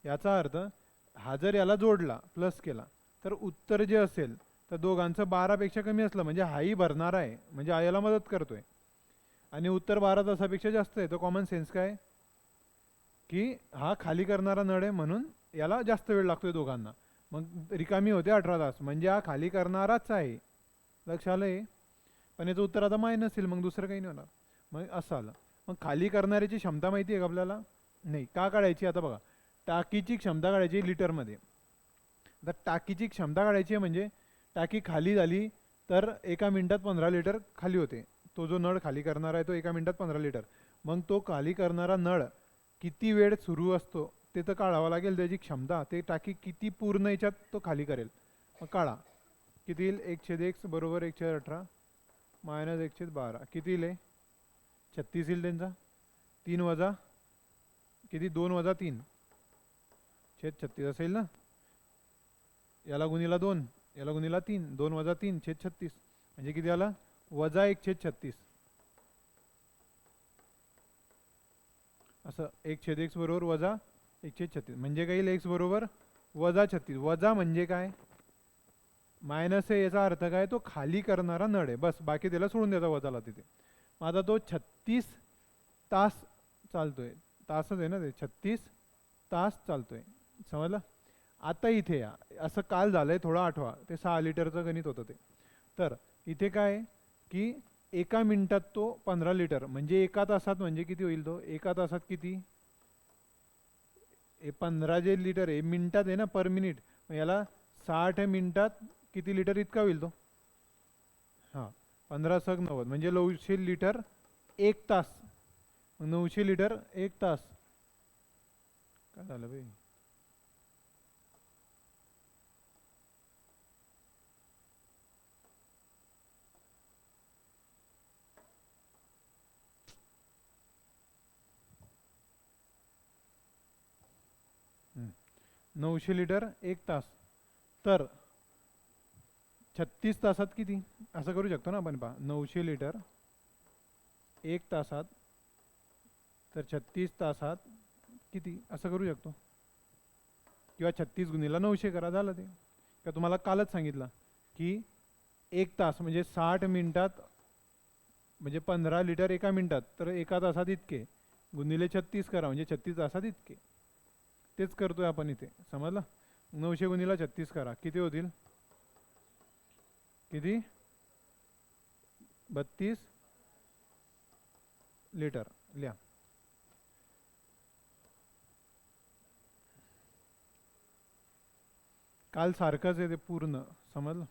याचा अर्थ हा जर याला जोडला प्लस केला तर उत्तर जे असेल तर दोघांचं 12 पेक्षा कमी असलं म्हणजे हाही भरणारा आहे, म्हणजे हा याला मदत करतोय. आणि उत्तर 12 तासापेक्षा जास्त आहे, तर कॉमन सेन्स काय की हा खाली करणारा नळ आहे म्हणून याला जास्त वेळ लागतोय दोघांना. मग रिकामी होते 18 तास, म्हणजे हा खाली करणाराच आहे. लक्ष आलंय? पण याचं उत्तर आता मायनस येईल, मग दुसरं काही नाही होणार. मग असं आलं. मग खाली करणाऱ्याची क्षमता माहिती आहे का आपल्याला? नाही. का काढायची? आता बघा, टाकीची क्षमता काढायची लिटरमध्ये. तर टाकीची क्षमता काढायची आहे म्हणजे टाकी खाली झाली तर 1 मिनिटात 15 लिटर खाली होते. तो जो नळ खाली करणार आहे तो 1 मिनिटात 15 लिटर. मग तो खाली करणारा नळ किती वेळ सुरू असतो ते तर काढावं लागेल, त्याची क्षमता. ते टाकी किती पूर्ण याच्यात तो खाली करेल. मग काढा. किती येईल? 1/x बरोबर 1/18 मायनस 1/12 किती येईल? 36 येईल त्यांचा. 3 वजा किती? 2 वजा 3 छेद 36 असेल ना. याला गुणीला 2, याला गुणीला 3, 2 वजा 3 छेद 36 म्हणजे किती आला? वजा 1/36. असं 1/x बरोबर वजा 1/36 म्हणजे काय येईल? x बरोबर वजा 36. वजा म्हणजे काय? मायनस आहे, याचा अर्थ काय? तो खाली करणारा नळ आहे. बस, बाकी त्याला सोडून द्यायचा वजाला तिथे. माझा तो 36 तास चालतोय. तासच आहे ना ते, 36 तास चालतोय. समजलं? आता इथे या, असं काल झालंय थोडं आठवा. ते 6 लिटरचं गणित होतं ते. तर इथे काय की 1 मिनिटात तो 15 लिटर म्हणजे 1 तासात म्हणजे किती होईल? तो 1 तासात किती? 15 जे लिटर आहे मिनिटात आहे ना, पर मिनिट. याला 60 मिनिटात किती लिटर इतका होईल तो? हां, 15 × 90 म्हणजे 900 लिटर 1 तास. 900 लिटर 1 तास. काय झालं भाई? 900 लिटर 1 तास. तर 36 तासात किती असं करू शकतो ना आपण. पहा 900 लिटर 1 तासात, तर 36 तासात किती असं करू शकतो. किंवा 36 गुणिला 900 करा, झालं ते. का तुम्हाला कालच सांगितलं की 1 तास म्हणजे 60 मिनिटात, म्हणजे 15 लिटर एका मिनिटात, तर एका तासात इतके गुणिले 36 करा म्हणजे 36 तासात इतके. तेच करतोय आपण इथे, समजलं. 900 गुणिला 36 करा, किती होतील, किती 32 लिटर लिहा. काल सारखंच आहे ते पूर्ण, समजलं.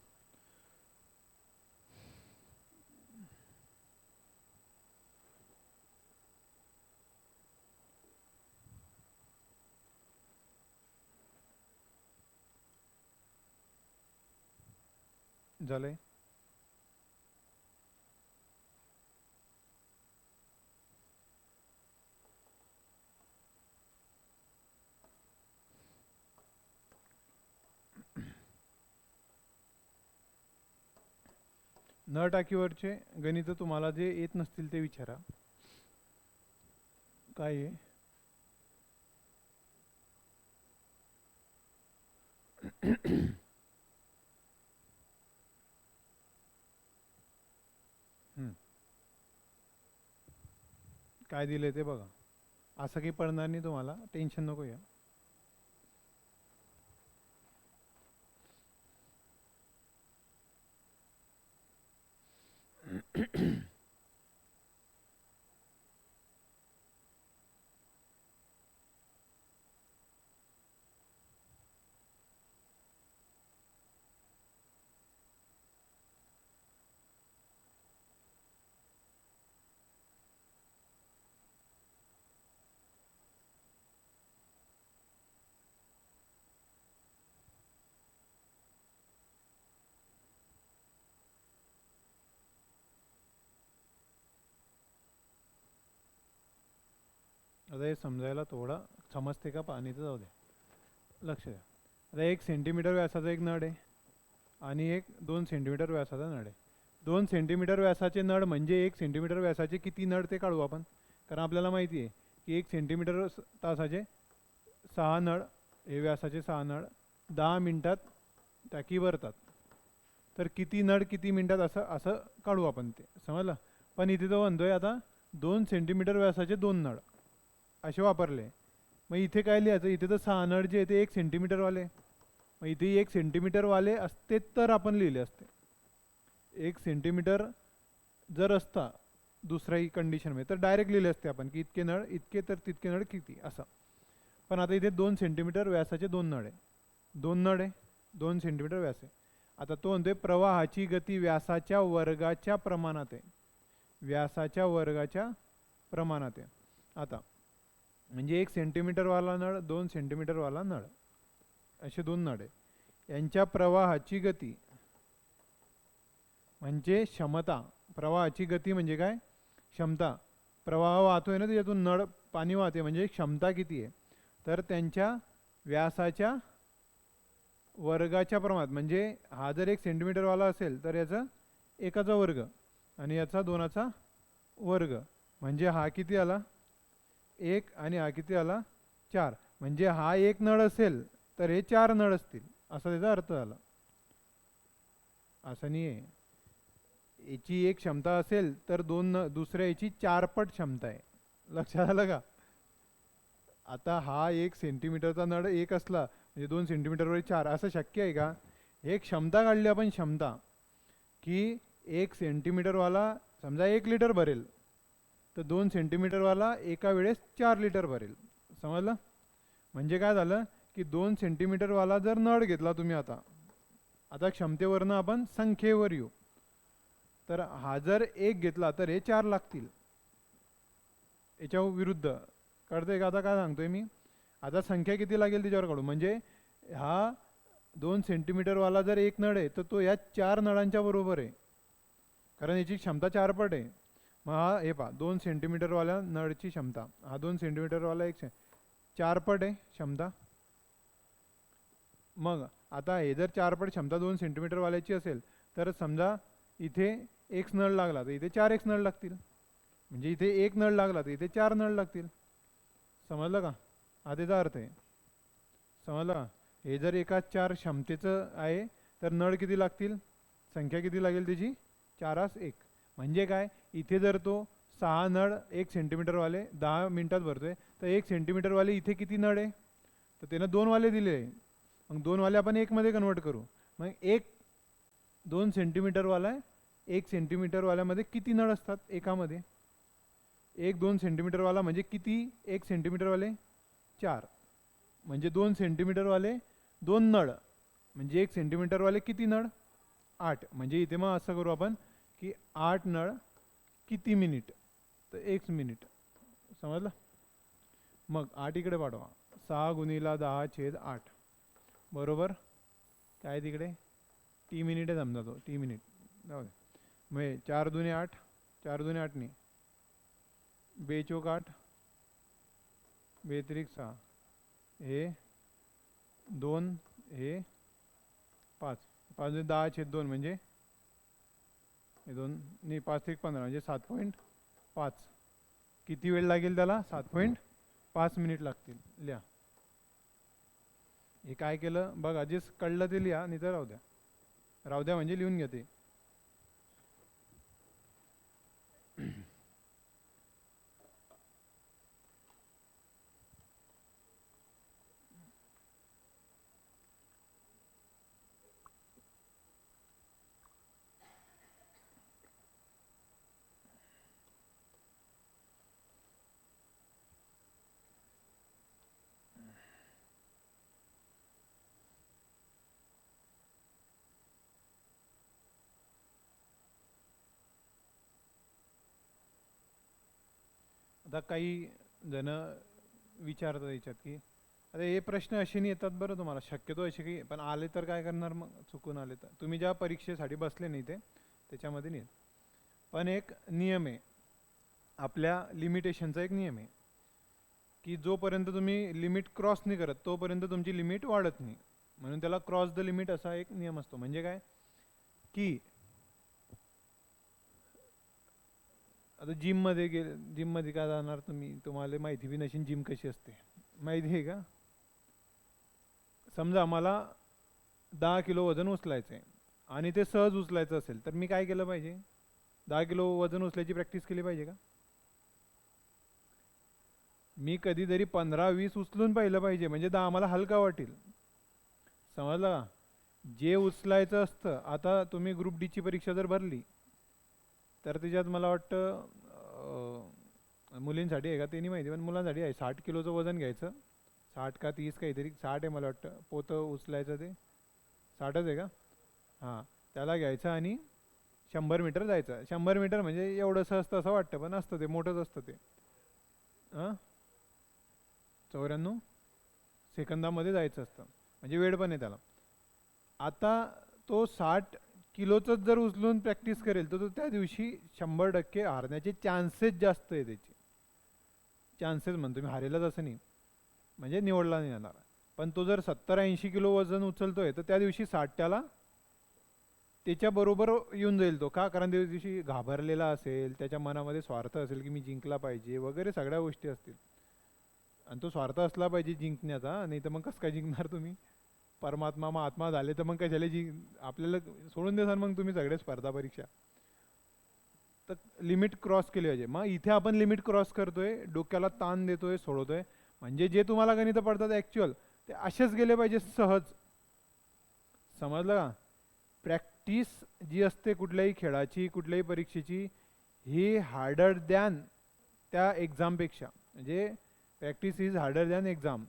झालंय. नळ टाकीवरचे गणित तुम्हाला जे येत नसतील ते विचारा. काय आहे काय दिले ते बघा. असं काही पडणार नाही तुम्हाला, टेन्शन नको या. आता हे समजायला थोडं समजते का, पाणी तर जाऊ द्या, लक्ष द्या. आता 1 सेंटीमीटर व्यासाचा एक नळ आहे आणि एक 2 सेंटीमीटर व्यासाचा नळ आहे. 2 सेंटीमीटर व्यासाचे नळ म्हणजे 1 सेंटीमीटर व्यासाचे किती नळ ते काढू आपण. कारण आपल्याला माहिती आहे की 1 सेंटीमीटर तासाचे 6 नळ, हे व्यासाचे 6 नळ 10 मिनिटात टाकी भरतात. तर किती नळ किती मिनिटात असं असं काढू आपण ते, समजलं. पण इथे तो म्हणतोय आता 2 सेंटीमीटर व्यासाचे 2 नळ असे वापरले. मग इथे काय लिहायचं, इथे तर 6 नळ जे आहे ते 1 सेंटीमीटरवाले. मग इथे 1 सेंटीमीटरवाले असते तर आपण लिहिले असते. 1 सेंटीमीटर जर असता दुसऱ्याही कंडिशनमध्ये तर डायरेक्ट लिहिले असते आपण की इतके नळ इतके, तर तितके नळ किती असं. पण आता इथे 2 सेंटीमीटर व्यासाचे 2 नळ आहे. 2 नळ आहे, 2 सेंटीमीटर व्यास आहे. आता तो म्हणतोय प्रवाहाची गती व्यासाच्या वर्गाच्या प्रमाणात आहे. व्यासाच्या वर्गाच्या प्रमाणात आहे. आता म्हणजे 1 सेंटीमीटरवाला नळ, 2 सेंटीमीटरवाला नळ, असे 2 नळ आहे. यांच्या प्रवाहाची गती म्हणजे क्षमता. प्रवाहाची गती म्हणजे काय, क्षमता. प्रवाह वाहतोय ना त्याच्यातून, नळ पाणी वाहते म्हणजे क्षमता किती आहे. तर त्यांच्या व्यासाच्या वर्गाच्या प्रमाणात, म्हणजे हा जर 1 सेंटीमीटरवाला असेल तर याचा 1चा वर्ग आणि याचा 2चा वर्ग, म्हणजे हा किती आला 1 आणि हा किती आला 4. म्हणजे हा 1 नळ असेल तर हे 4 नळ असतील, असा त्याचा अर्थ झाला. असं नाही आहे. याची 1 क्षमता असेल तर दुसऱ्या याची 4 पट क्षमता आहे. लक्षात आलं का. आता हा 1 सेंटीमीटरचा नळ 1 असला म्हणजे 2 सेंटीमीटरवर 4, असं शक्य आहे का. हे क्षमता काढली आपण, क्षमता, की 1 सेंटीमीटरवाला समजा 1 लिटर भरेल तर 2 सेंटीमीटरवाला एका वेळेस 4 लिटर भरेल, समजलं. म्हणजे काय झालं की 2 सेंटीमीटरवाला जर नळ घेतला तुम्ही, आता आता क्षमतेवरनं आपण संख्येवर येऊ. तर हा जर 1 घेतला तर हे 4 लागतील. याच्या विरुद्ध कळतंय का आता काय सांगतोय मी. आता संख्या किती लागेल त्याच्यावर काढू. म्हणजे हा 2 सेंटीमीटरवाला जर 1 नळ आहे तर तो या 4 नळांच्या बरोबर आहे, कारण याची क्षमता 4 पट आहे. मग हा हे पहा 2 सेंटीमीटरवाल्या नळची क्षमता, हा 2 सेंटीमीटरवाला 4 पट आहे क्षमता. मग आता हे जर 4 पट क्षमता 2 सेंटीमीटर वाल्याची असेल तर समजा इथे एक्स नळ लागला तर इथे 4x नळ लागतील. म्हणजे इथे एक नळ लागला तर इथे 4 नळ लागतील. समजलं का? हा त्याचा अर्थ आहे. समजलं का? हे जर एका 4 क्षमतेचं आहे तर नळ किती लागतील, संख्या किती लागेल त्याची, 4x1. म्हणजे काय, इथे जर तो 6 नळ 1 सेंटीमीटरवाले 10 मिनिटात भरतोय तर 1 सेंटीमीटरवाले इथे किती नळ आहे, तर त्यानं 2 वाले दिले आहे. मग 2 वाले आपण 1 मध्ये कन्वर्ट करू. मग 2 सेंटीमीटरवाला 1 सेंटीमीटरवाल्यामध्ये किती नळ असतात एकामध्ये, 2 सेंटीमीटरवाला म्हणजे किती, 1 सेंटीमीटरवाले 4. म्हणजे 2 सेंटीमीटरवाले 2 नळ म्हणजे 1 सेंटीमीटरवाले किती नळ, 8. म्हणजे इथे मग असं करू आपण की 8 नळ किती मिनिट, तर 1 मिनिट. समजलं? मग 8 इकडे पाठवा, 6 गुणिला 10/8 बरोबर काय तिकडे टी मिनिट आहे समजा, तो टी मिनिट जाऊ दे. मग 4 दुने 8, 4 दुने 8 नाही, 2 चोक 8, 2 त्रिक 6, हे 2, हे 5, 5 दुने 10/2 म्हणजे हे 2 नाही, 5 त्रिक 15 म्हणजे 7.5. किती वेळ लागेल त्याला, 7.5 मिनिट लागतील. लिहा. हे काय केलं बघा, जे कळलं ते लिहा, नाही तर राहू द्या. राहू द्या म्हणजे लिहून घेते. आता काही जण विचारतात याच्यात की आता हे प्रश्न असे नाही येतात बरं तुम्हाला, शक्यतो असे काही, पण आले तर काय करणार, मग चुकून आले तर तुम्ही ज्या परीक्षेसाठी बसले नाही ते त्याच्यामध्ये नाही. पण एक नियम आहे आपल्या लिमिटेशनचा, एक नियम आहे की जोपर्यंत तुम्ही लिमिट क्रॉस नाही करत तोपर्यंत तुमची लिमिट वाढत नाही. म्हणून त्याला क्रॉस द लिमिट असा एक नियम असतो. म्हणजे काय की आता जिममध्ये काय जाणार तुम्ही, तुम्हाला माहिती बी नसेल जिम कशी असते, माहिती आहे का? समजा मला 10 किलो वजन उचलायचं आहे आणि ते सहज उचलायचं असेल तर मी काय केलं पाहिजे, 10 किलो वजन उचलायची प्रॅक्टिस केली पाहिजे का? मी कधीतरी 15-20 उचलून पाहिलं पाहिजे, म्हणजे 10 मला हलका वाटेल. समजलं का? जे उचलायचं असतं, आता तुम्ही ग्रुप डी ची परीक्षा जर भरली तर त्याच्यात मला वाटतं मुलींसाठी आहे का ते नाही माहिती, पण मुलांसाठी आहे. 60 किलोचं वजन घ्यायचं, 60 का 30 काहीतरी, 60 आहे मला वाटतं, पोतं उचलायचं, ते 60च आहे का? हां, त्याला घ्यायचं आणि 100 मीटर जायचं. 100 मीटर म्हणजे एवढंसं असतं असं वाटतं, पण असतं ते मोठंच असतं ते. 94 सेकंदामध्ये जायचं असतं, म्हणजे वेळ पण आहे त्याला. आता तो 60 किलोचंच जर उचलून प्रॅक्टिस करेल तर तो त्या दिवशी 100% हारण्याचे चान्सेस जास्त आहे. त्याचे चान्सेस म्हणतो मी, हारेलच असं नाही, म्हणजे निवडला नाही जाणार. पण तो जर 70-80 किलो वजन उचलतोय तर त्या दिवशी 60 त्याला त्याच्याबरोबर येऊन जाईल तो. का? कारण त्या दिवशी घाबरलेला असेल, त्याच्या मनामध्ये स्वार्थ असेल की मी जिंकला पाहिजे वगैरे सगळ्या गोष्टी असतील. आणि तो स्वार्थ असला पाहिजे जिंकण्याचा, नाही तर मग कसं काय जिंकणार तुम्ही? परमात्मा महात्मा झाले तर मग काय झाले, आपल्याला सोडून देसान मग तुम्ही सगळे स्पर्धा परीक्षा. तर लिमिट क्रॉस केली पाहिजे. मग इथे आपण लिमिट क्रॉस करतोय, डोक्याला ताण देतोय, सोडवतोय. म्हणजे जे तुम्हाला गणित पडतात ॲक्च्युअल ते असेच गेले पाहिजे सहज. समजलं का? प्रॅक्टिस जी असते कुठल्याही खेळाची, कुठल्याही परीक्षेची, ही हार्डर दॅन त्या एक्झामपेक्षा, म्हणजे practice is harder than exam.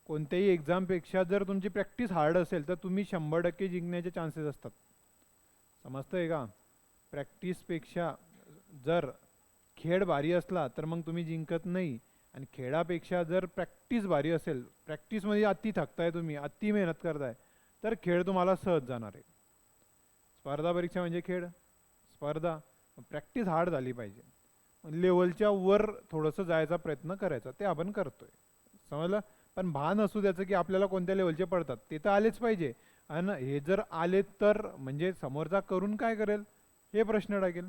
कोणत्याही एक्झामपेक्षा जर तुमची प्रॅक्टिस हार्ड असेल तर तुम्ही 100% जिंकण्याचे चान्सेस असतात. समजतंय का? प्रॅक्टिसपेक्षा जर खेळ भारी असला तर मग तुम्ही जिंकत नाही, आणि खेळापेक्षा जर प्रॅक्टिस भारी असेल, प्रॅक्टिसमध्ये अति थकताय तुम्ही, अति मेहनत करताय, तर खेळ तुम्हाला सहज जाणार आहे. स्पर्धा परीक्षा म्हणजे खेळ, स्पर्धा. प्रॅक्टिस हार्ड झाली पाहिजे, लेवलच्या वर थोडंसं जायचा प्रयत्न करायचा, ते आपण करतोय. समजलं? पण भान असू द्याचं की आपल्याला कोणत्या लेवलचे पडतात, ते तर आलेच पाहिजे. आणि हे जर आले तर म्हणजे समोरचा करून काय करेल हे प्रश्न टाकेल.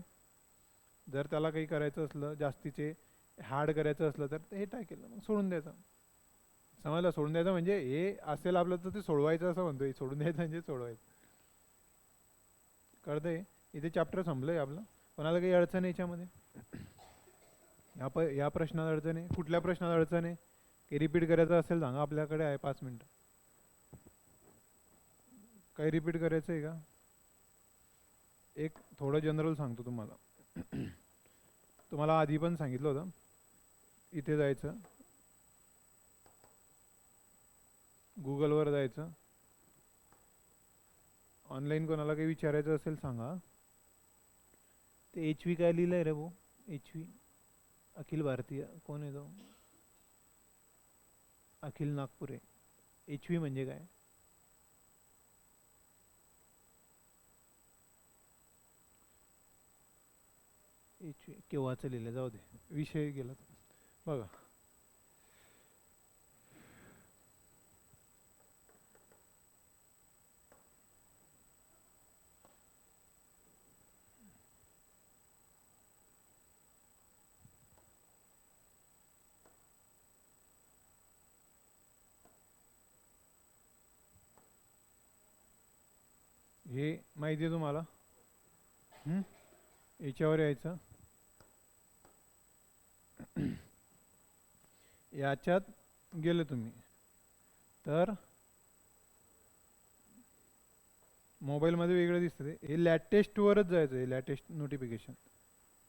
जर त्याला काही करायचं असलं जास्तीचे हार्ड करायचं असलं तर हे टाकेल, मग सोडून द्यायचं. समजलं? सोडून द्यायचं म्हणजे हे असेल आपलं तर ते सोडवायचं असं म्हणतोय. सोडून द्यायचं म्हणजे सोडवायचं. कळतंय? इथे चॅप्टर संपलंय आपलं. कोणाला काही अडचण आहे याच्यामध्ये? या प्रश्नात अडचण आहे? कुठल्या प्रश्नात अडचण आहे? काही रिपीट करायचं असेल सांगा, आपल्याकडे आहे 5 मिनिटं. काही रिपीट करायचं आहे का? एक थोडं जनरल सांगतो तुम्हाला. तुम्हाला आधी पण सांगितलं होतं, इथे जायचं, गुगलवर जायचं. ऑनलाईन कोणाला काही विचारायचं असेल सांगा. ते एच व्ही काय लिहिलं आहे रे भाऊ? एच व्ही अखिल भारतीय कोण आहे तो? अखिल नागपुरे. एच व्ही म्हणजे काय? एच व्ही केव्हाचं लिहिलं, जाऊ दे, विषय गेला. बघा, हे माहिती आहे तुम्हाला? याच्यावर यायचं. याच्यात गेले तुम्ही तर मोबाईलमध्ये वेगळं दिसतं. ते हे लॅटेस्टवरच जायचं. हे लॅटेस्ट नोटिफिकेशन,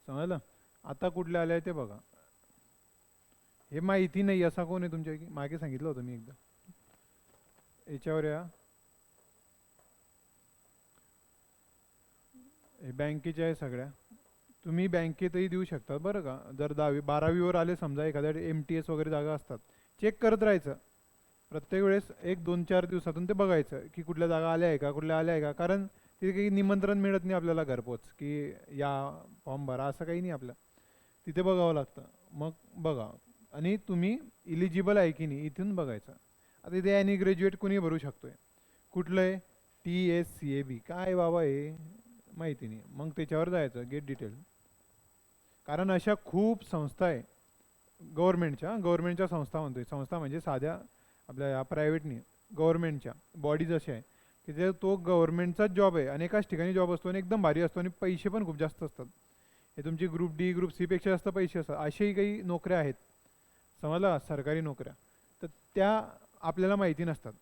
समजलं? आता कुठले आले आहे ते बघा. हे माहिती नाही असा कोण आहे तुमच्या मागे? सांगितलं होतं मी एकदा. याच्यावर या. हे बँकेच्या आहे सगळ्या. तुम्ही बँकेतही देऊ शकता बरं का. जर 10वी 12वीवर आले समजा, एखाद्या MTS वगैरे जागा असतात, चेक करत राहायचं प्रत्येक वेळेस. 1 2 4 दिवसातून ते बघायचं की कुठल्या जागा आल्या आहे का, कुठल्या आल्या आहे का. कारण तिथे काही निमंत्रण मिळत नाही आपल्याला घरपोच की या फॉर्म भरा, असं काही नाही. आपलं तिथे बघावं लागतं. मग बघा, आणि तुम्ही इलिजिबल आहे की नाही इथून बघायचं. आता इथे ॲनी ग्रॅज्युएट कोणी भरू शकतोय. कुठलं आहे? TSCAB काय बाबा हे माहिती नाही. मग त्याच्यावर जायचं, गेट डिटेल. कारण अशा खूप संस्था आहे गव्हर्नमेंटच्या संस्था म्हणतोय. संस्था म्हणजे साध्या आपल्या या प्रायव्हेट नाही, गव्हर्नमेंटच्या बॉडीज अशा आहे की जे तो गव्हर्नमेंटचाच जॉब आहे आणि एकाच ठिकाणी जॉब असतो आणि एकदम भारी असतो आणि पैसे पण खूप जास्त असतात. हे तुमची ग्रुप डी ग्रुप सी पेक्षा जास्त पैसे असतात. अशाही काही नोकऱ्या आहेत, समजला, सरकारी नोकऱ्या. तर त्या आपल्याला माहिती नसतात.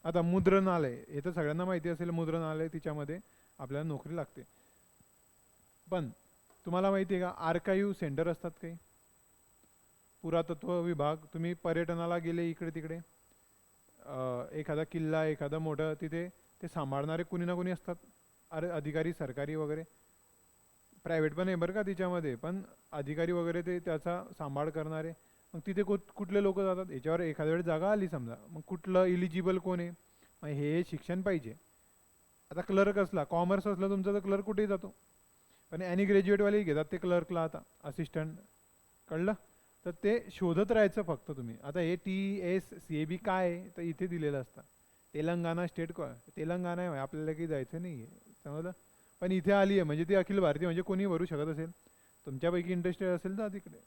आता मुद्रणालय हे तर सगळ्यांना माहिती असेल. मुद्रणालय तिच्यामध्ये आपल्याला नोकरी लागते. पण तुम्हाला माहिती आहे का आर्काईव्ह सेंटर असतात काही? पुरातत्व विभाग. तुम्ही पर्यटनाला गेले इकडे तिकडे, एखादा किल्ला एखादा मोठं, तिथे ते सांभाळणारे कुणी ना कुणी असतात. अरे अधिकारी सरकारी वगैरे, प्रायव्हेट पण आहे बरं का तिच्यामध्ये, पण अधिकारी वगैरे ते त्याचा सांभाळ करणारे. मग तिथे कुठले लोक जातात याच्यावर. एखाद्या वेळेस जागा आली समजा, मग कुठलं इलिजिबल कोण आहे, मग हे शिक्षण पाहिजे. आता क्लर्क असला, कॉमर्स असलं तुमचं, तर क्लर्क कुठेही जातो. पण ॲनी ग्रॅज्युएटवालेही घेतात ते क्लर्कला आता, असिस्टंट. कळलं? तर ते शोधत राहायचं फक्त तुम्ही. आता हे TSCAB काय आहे तर इथे दिलेलं असतं. तेलंगणा स्टेट तेलंगणा आहे, आपल्याला काही जायचं नाही आहे, समजलं? पण इथे आली आहे म्हणजे ती अखिल भारतीय, म्हणजे कोणी भरू शकत असेल. तुमच्यापैकी इंटरेस्टेड असेल तर तिकडे,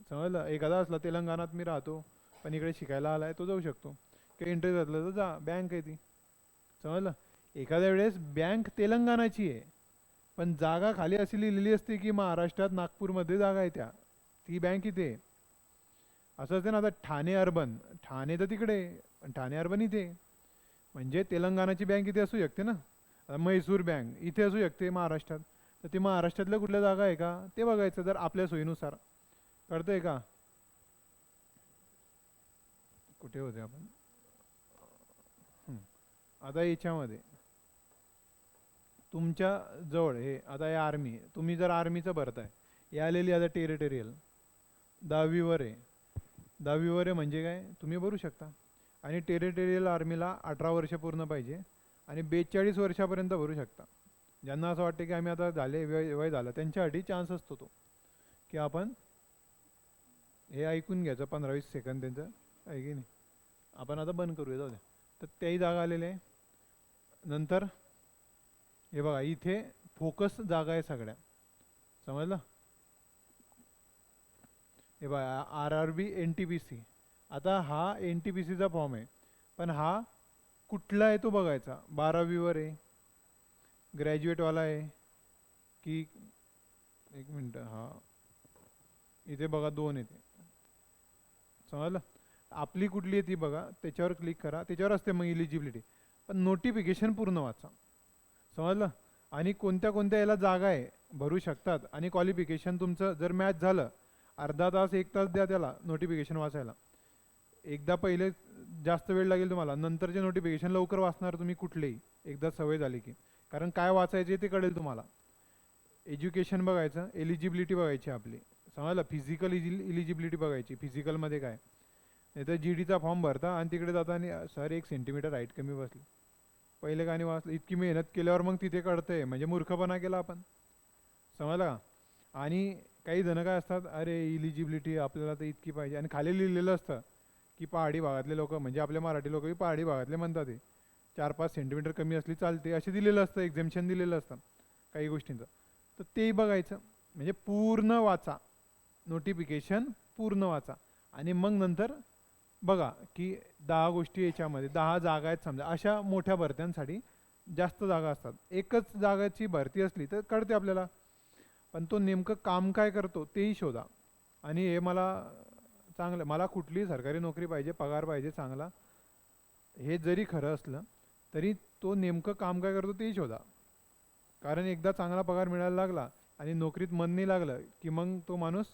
समजलं? एखादा असला तेलंगणात मी राहतो पण इकडे शिकायला आला आहे, तो जाऊ शकतो. काही इंटरेस्ट असलं तर जा, बँक आहे ती, समजलं? एखाद्या वेळेस बँक तेलंगणाची आहे पण जागा खाली अशी लिहिलेली असते की महाराष्ट्रात नागपूरमध्ये जागा आहे त्या, ती बँक इथे. असं असते ना. आता ठाणे अर्बन, ठाणे तर तिकडे पण ठाणे अर्बन इथे, म्हणजे तेलंगणाची बँक इथे असू शकते ना. आता म्हैसूर बँक इथे असू शकते महाराष्ट्रात. तर ते महाराष्ट्रातल्या कुठल्या जागा आहे का ते बघायचं जर आपल्या सोयीनुसार. कळतंय का? कुठे होते आपण? आता याच्यामध्ये तुमच्या जवळ हे आता हे आर्मी, तुम्ही जर आर्मीचं भरताय, हे आलेली आता टेरिटोरियल 10वीवर आहे. 10वीवर आहे म्हणजे काय, तुम्ही भरू शकता. आणि टेरिटोरियल आर्मीला 18 वर्ष पूर्ण पाहिजे आणि 42 वर्षापर्यंत भरू शकता. ज्यांना असं वाटतं की आम्ही आता झाले वय झालं, त्यांच्यासाठी चान्स असतो तो की आपण हे ऐकून घ्यायचं 15-20 सेकंद त्यांचं, आहे की नाही? आपण आता बंद करूया, जाऊ द्या. तर त्याही जागा आलेल्या आहे. नंतर हे बघा इथे फोकस जागा आहे सगळ्या, समजलं. हे बघा RRB NTPC. आता हा NTPCचा फॉर्म आहे, पण हा कुठला आहे तो बघायचा. 12वीवर आहे, ग्रॅज्युएटवाला आहे की, एक मिनटं, हा इथे बघा 2 येते, समजलं. आपली कुठली आहे ती बघा, त्याच्यावर क्लिक करा, त्याच्यावर असते मग इलिजिबिलिटी. पण नोटिफिकेशन पूर्ण वाचा, समजलं. आणि कोणत्या कोणत्या याला जागा आहे भरू शकतात, आणि क्वालिफिकेशन तुमचं जर मॅच झालं, अर्धा तास 1 तास द्या त्याला नोटिफिकेशन वाचायला. एकदा पहिले जास्त वेळ लागेल तुम्हाला, नंतरचे नोटिफिकेशन लवकर वाचणार तुम्ही कुठलेही, एकदा सवय झाली की. कारण काय वाचायचे ते कळेल तुम्हाला. एज्युकेशन बघायचं, एलिजिबिलिटी बघायची आपली, समजलं. फिजिकल इलिजिबिलिटी बघायची, फिजिकलमध्ये काय. नाही तर GDचा फॉर्म भरता आणि तिकडे जाता आणि सर 1 सेंटीमीटर हाईट कमी बसली. पहिले गाणी वाचलं, इतकी मेहनत केल्यावर मग तिथे कळतंय, म्हणजे मूर्खपणा केला आपण, समजलं का. आणि काही जण काय असतात, अरे इलिजिबिलिटी आपल्याला तर इतकी पाहिजे, आणि खाली लिहिलेलं असतं की पहाडी भागातले लोक, म्हणजे आपले मराठी लोकही पहाडी भागातले म्हणतात, ते 4-5 सेंटीमीटर कमी असली चालते, असे दिलेलं असतं, एक्झेम्पशन दिलेलं असतं काही गोष्टींचं. तर तेही बघायचं, म्हणजे पूर्ण वाचा नोटिफिकेशन, पूर्ण वाचा. आणि मग नंतर बघा की 10 गोष्टी याच्यामध्ये, 10 जागा आहेत समजा, अशा मोठ्या भरत्यांसाठी जास्त जागा असतात. एकच जागाची भरती असली तर कळते आपल्याला, पण तो नेमकं काम काय करतो तेही शोधा. आणि हे मला चांगलं, मला कुठलीही सरकारी नोकरी पाहिजे, पगार पाहिजे चांगला, हे जरी खरं असलं तरी तो नेमकं काम काय करतो तेही शोधा. कारण एकदा चांगला पगार मिळायला लागला आणि नोकरीत मन नाही लागलं की मग तो माणूस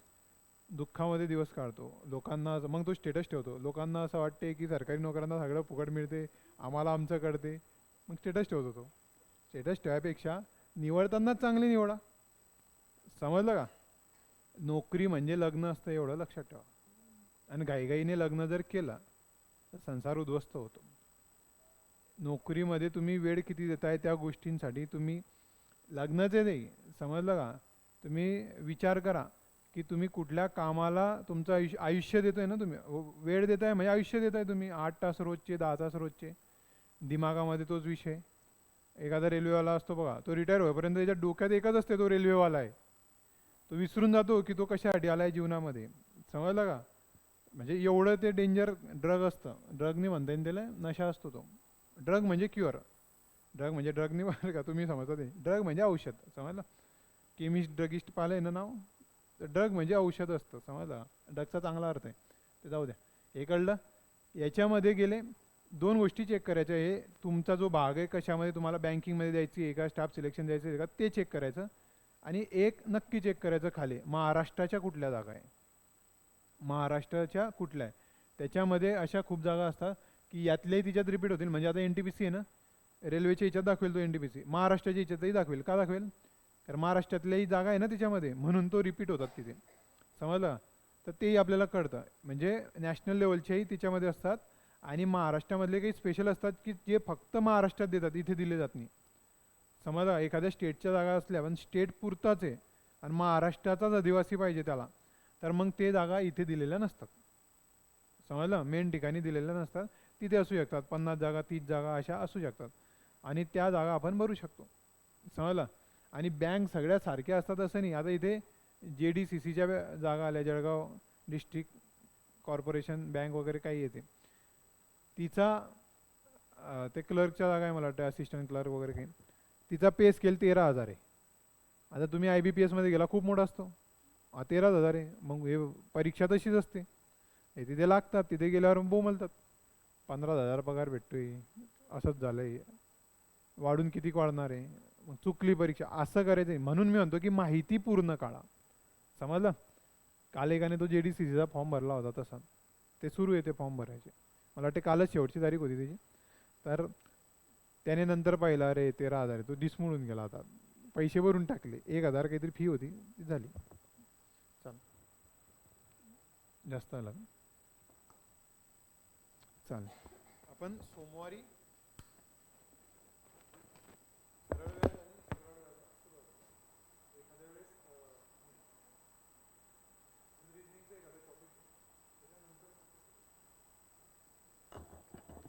दुःखामध्ये दिवस काढतो. लोकांना मग तो स्टेटस ठेवतो, लोकांना असं वाटते की सरकारी नोकऱ्यांना सगळं फुकट मिळते, आम्हाला आमचं कळते, मग स्टेटस ठेवतो तो. स्टेटस ठेवायपेक्षा निवडतानाच चांगली निवडा, समजलं का. नोकरी म्हणजे लग्न असतं, एवढं लक्षात ठेवा. आणि घाईघाईने लग्न जर केलं तर संसार उद्ध्वस्त होतो. नोकरीमध्ये तुम्ही वेळ किती देताय त्या गोष्टींसाठी तुम्ही लग्नाचे नाही, समजलं का. तुम्ही विचार करा की तुम्ही कुठल्या कामाला तुमचं आयुष्य देतोय ना, तुम्ही वेळ देताय म्हणजे आयुष्य देताय तुम्ही. 8 तास रोजचे, 10 तास रोजचे, दिमागामध्ये तोच विषय. एखादा रेल्वेवाला असतो बघा, तो रिटायर होईपर्यंत त्याच्या डोक्यात एकच असते, तो रेल्वेवाला आहे. तो विसरून जातो की तो कशासाठी आला आहे जीवनामध्ये, समजलं का. म्हणजे एवढं ते डेंजर ड्रग असतं. ड्रग नाही म्हणता येईल त्याला, नशा असतो तो. ड्रग म्हणजे क्युअर, ड्रग म्हणजे ड्रग नाही बरं का, तुम्ही समजता ते. ड्रग म्हणजे औषध, समजलं. केमिस्ट ड्रगिस्ट पाहिलं आहे ना नाव, तर ड्रग म्हणजे औषध असतं, समजलं. ड्रगचा चांगला अर्थ आहे, ते जाऊ द्या, हे कळलं. याच्यामध्ये गेले 2 गोष्टी चेक करायच्या. हे तुमचा जो भाग आहे कशामध्ये, तुम्हाला बँकिंगमध्ये द्यायची आहे का, स्टाफ सिलेक्शन द्यायचं आहे का, ते चेक करायचं. आणि एक नक्की चेक करायचं खाली, महाराष्ट्राच्या कुठल्या जागा आहे, महाराष्ट्राच्या कुठल्या आहे. त्याच्यामध्ये अशा खूप जागा असतात की यातल्याही तिच्यात रिपीट होतील. म्हणजे आता NTPC आहे ना, रेल्वेच्या याच्यात दाखवेल तो NTPC, महाराष्ट्राच्या याच्यातही दाखवेल. का दाखवेल, कारण महाराष्ट्रातल्याही जागा आहे ना त्याच्यामध्ये, म्हणून तो रिपीट होतात तिथे, समजलं. तर तेही आपल्याला कळतं. म्हणजे नॅशनल लेवलच्याही तिच्यामध्ये असतात, आणि महाराष्ट्रामधले काही स्पेशल असतात की जे फक्त महाराष्ट्रात देतात, इथे दिले जात नाही. समजा एखाद्या स्टेटच्या जागा असल्या पण स्टेट पुरताच आहे आणि महाराष्ट्राचाच आदिवासी पाहिजे त्याला, तर मग ते जागा इथे दिलेल्या नसतात, समजलं. मेन ठिकाणी दिलेल्या नसतात, तिथे असू शकतात. 50 जागा, 30 जागा अशा असू शकतात, आणि त्या जागा आपण भरू शकतो, समजलं. आणि बँक सगळ्या सारख्या असतात असं नाही. आता इथे JDCCच्या जागा आल्या, जळगाव डिस्ट्रिक्ट कॉर्पोरेशन बँक वगैरे काही येते, तिचा ते क्लर्कच्या जागा आहे मला वाटतं, असिस्टंट क्लर्क वगैरे काही. तिचा पे स्केल 13,000 आहे. आता तुम्ही IBPS मध्ये गेला, खूप मोठा असतो, 13,000 आहे. मग हे परीक्षा तशीच असते, हे तिथे लागतात, तिथे गेल्यावर बोंबलतात 15,000 पगार भेटतोय, असंच झालं आहे, वाढून किती वाढणार आहे, मग चुकली परीक्षा, असं करायचं आहे. म्हणून मी म्हणतो की माहिती पूर्ण काढा, समजलं. काल एकाने तो JDCCचा फॉर्म भरला होता तसा, ते सुरू आहे ते फॉर्म भरायचे, मला वाटते कालच शेवटची तारीख होती त्याची. तर त्याने नंतर पाहिलं, अरे 13,000 आहे, तो डिसमूळून गेला. आता पैसे भरून टाकले, 1,000 काहीतरी फी होती, ती झाली. चल, जास्त आला, चालेल. आपण सोमवारी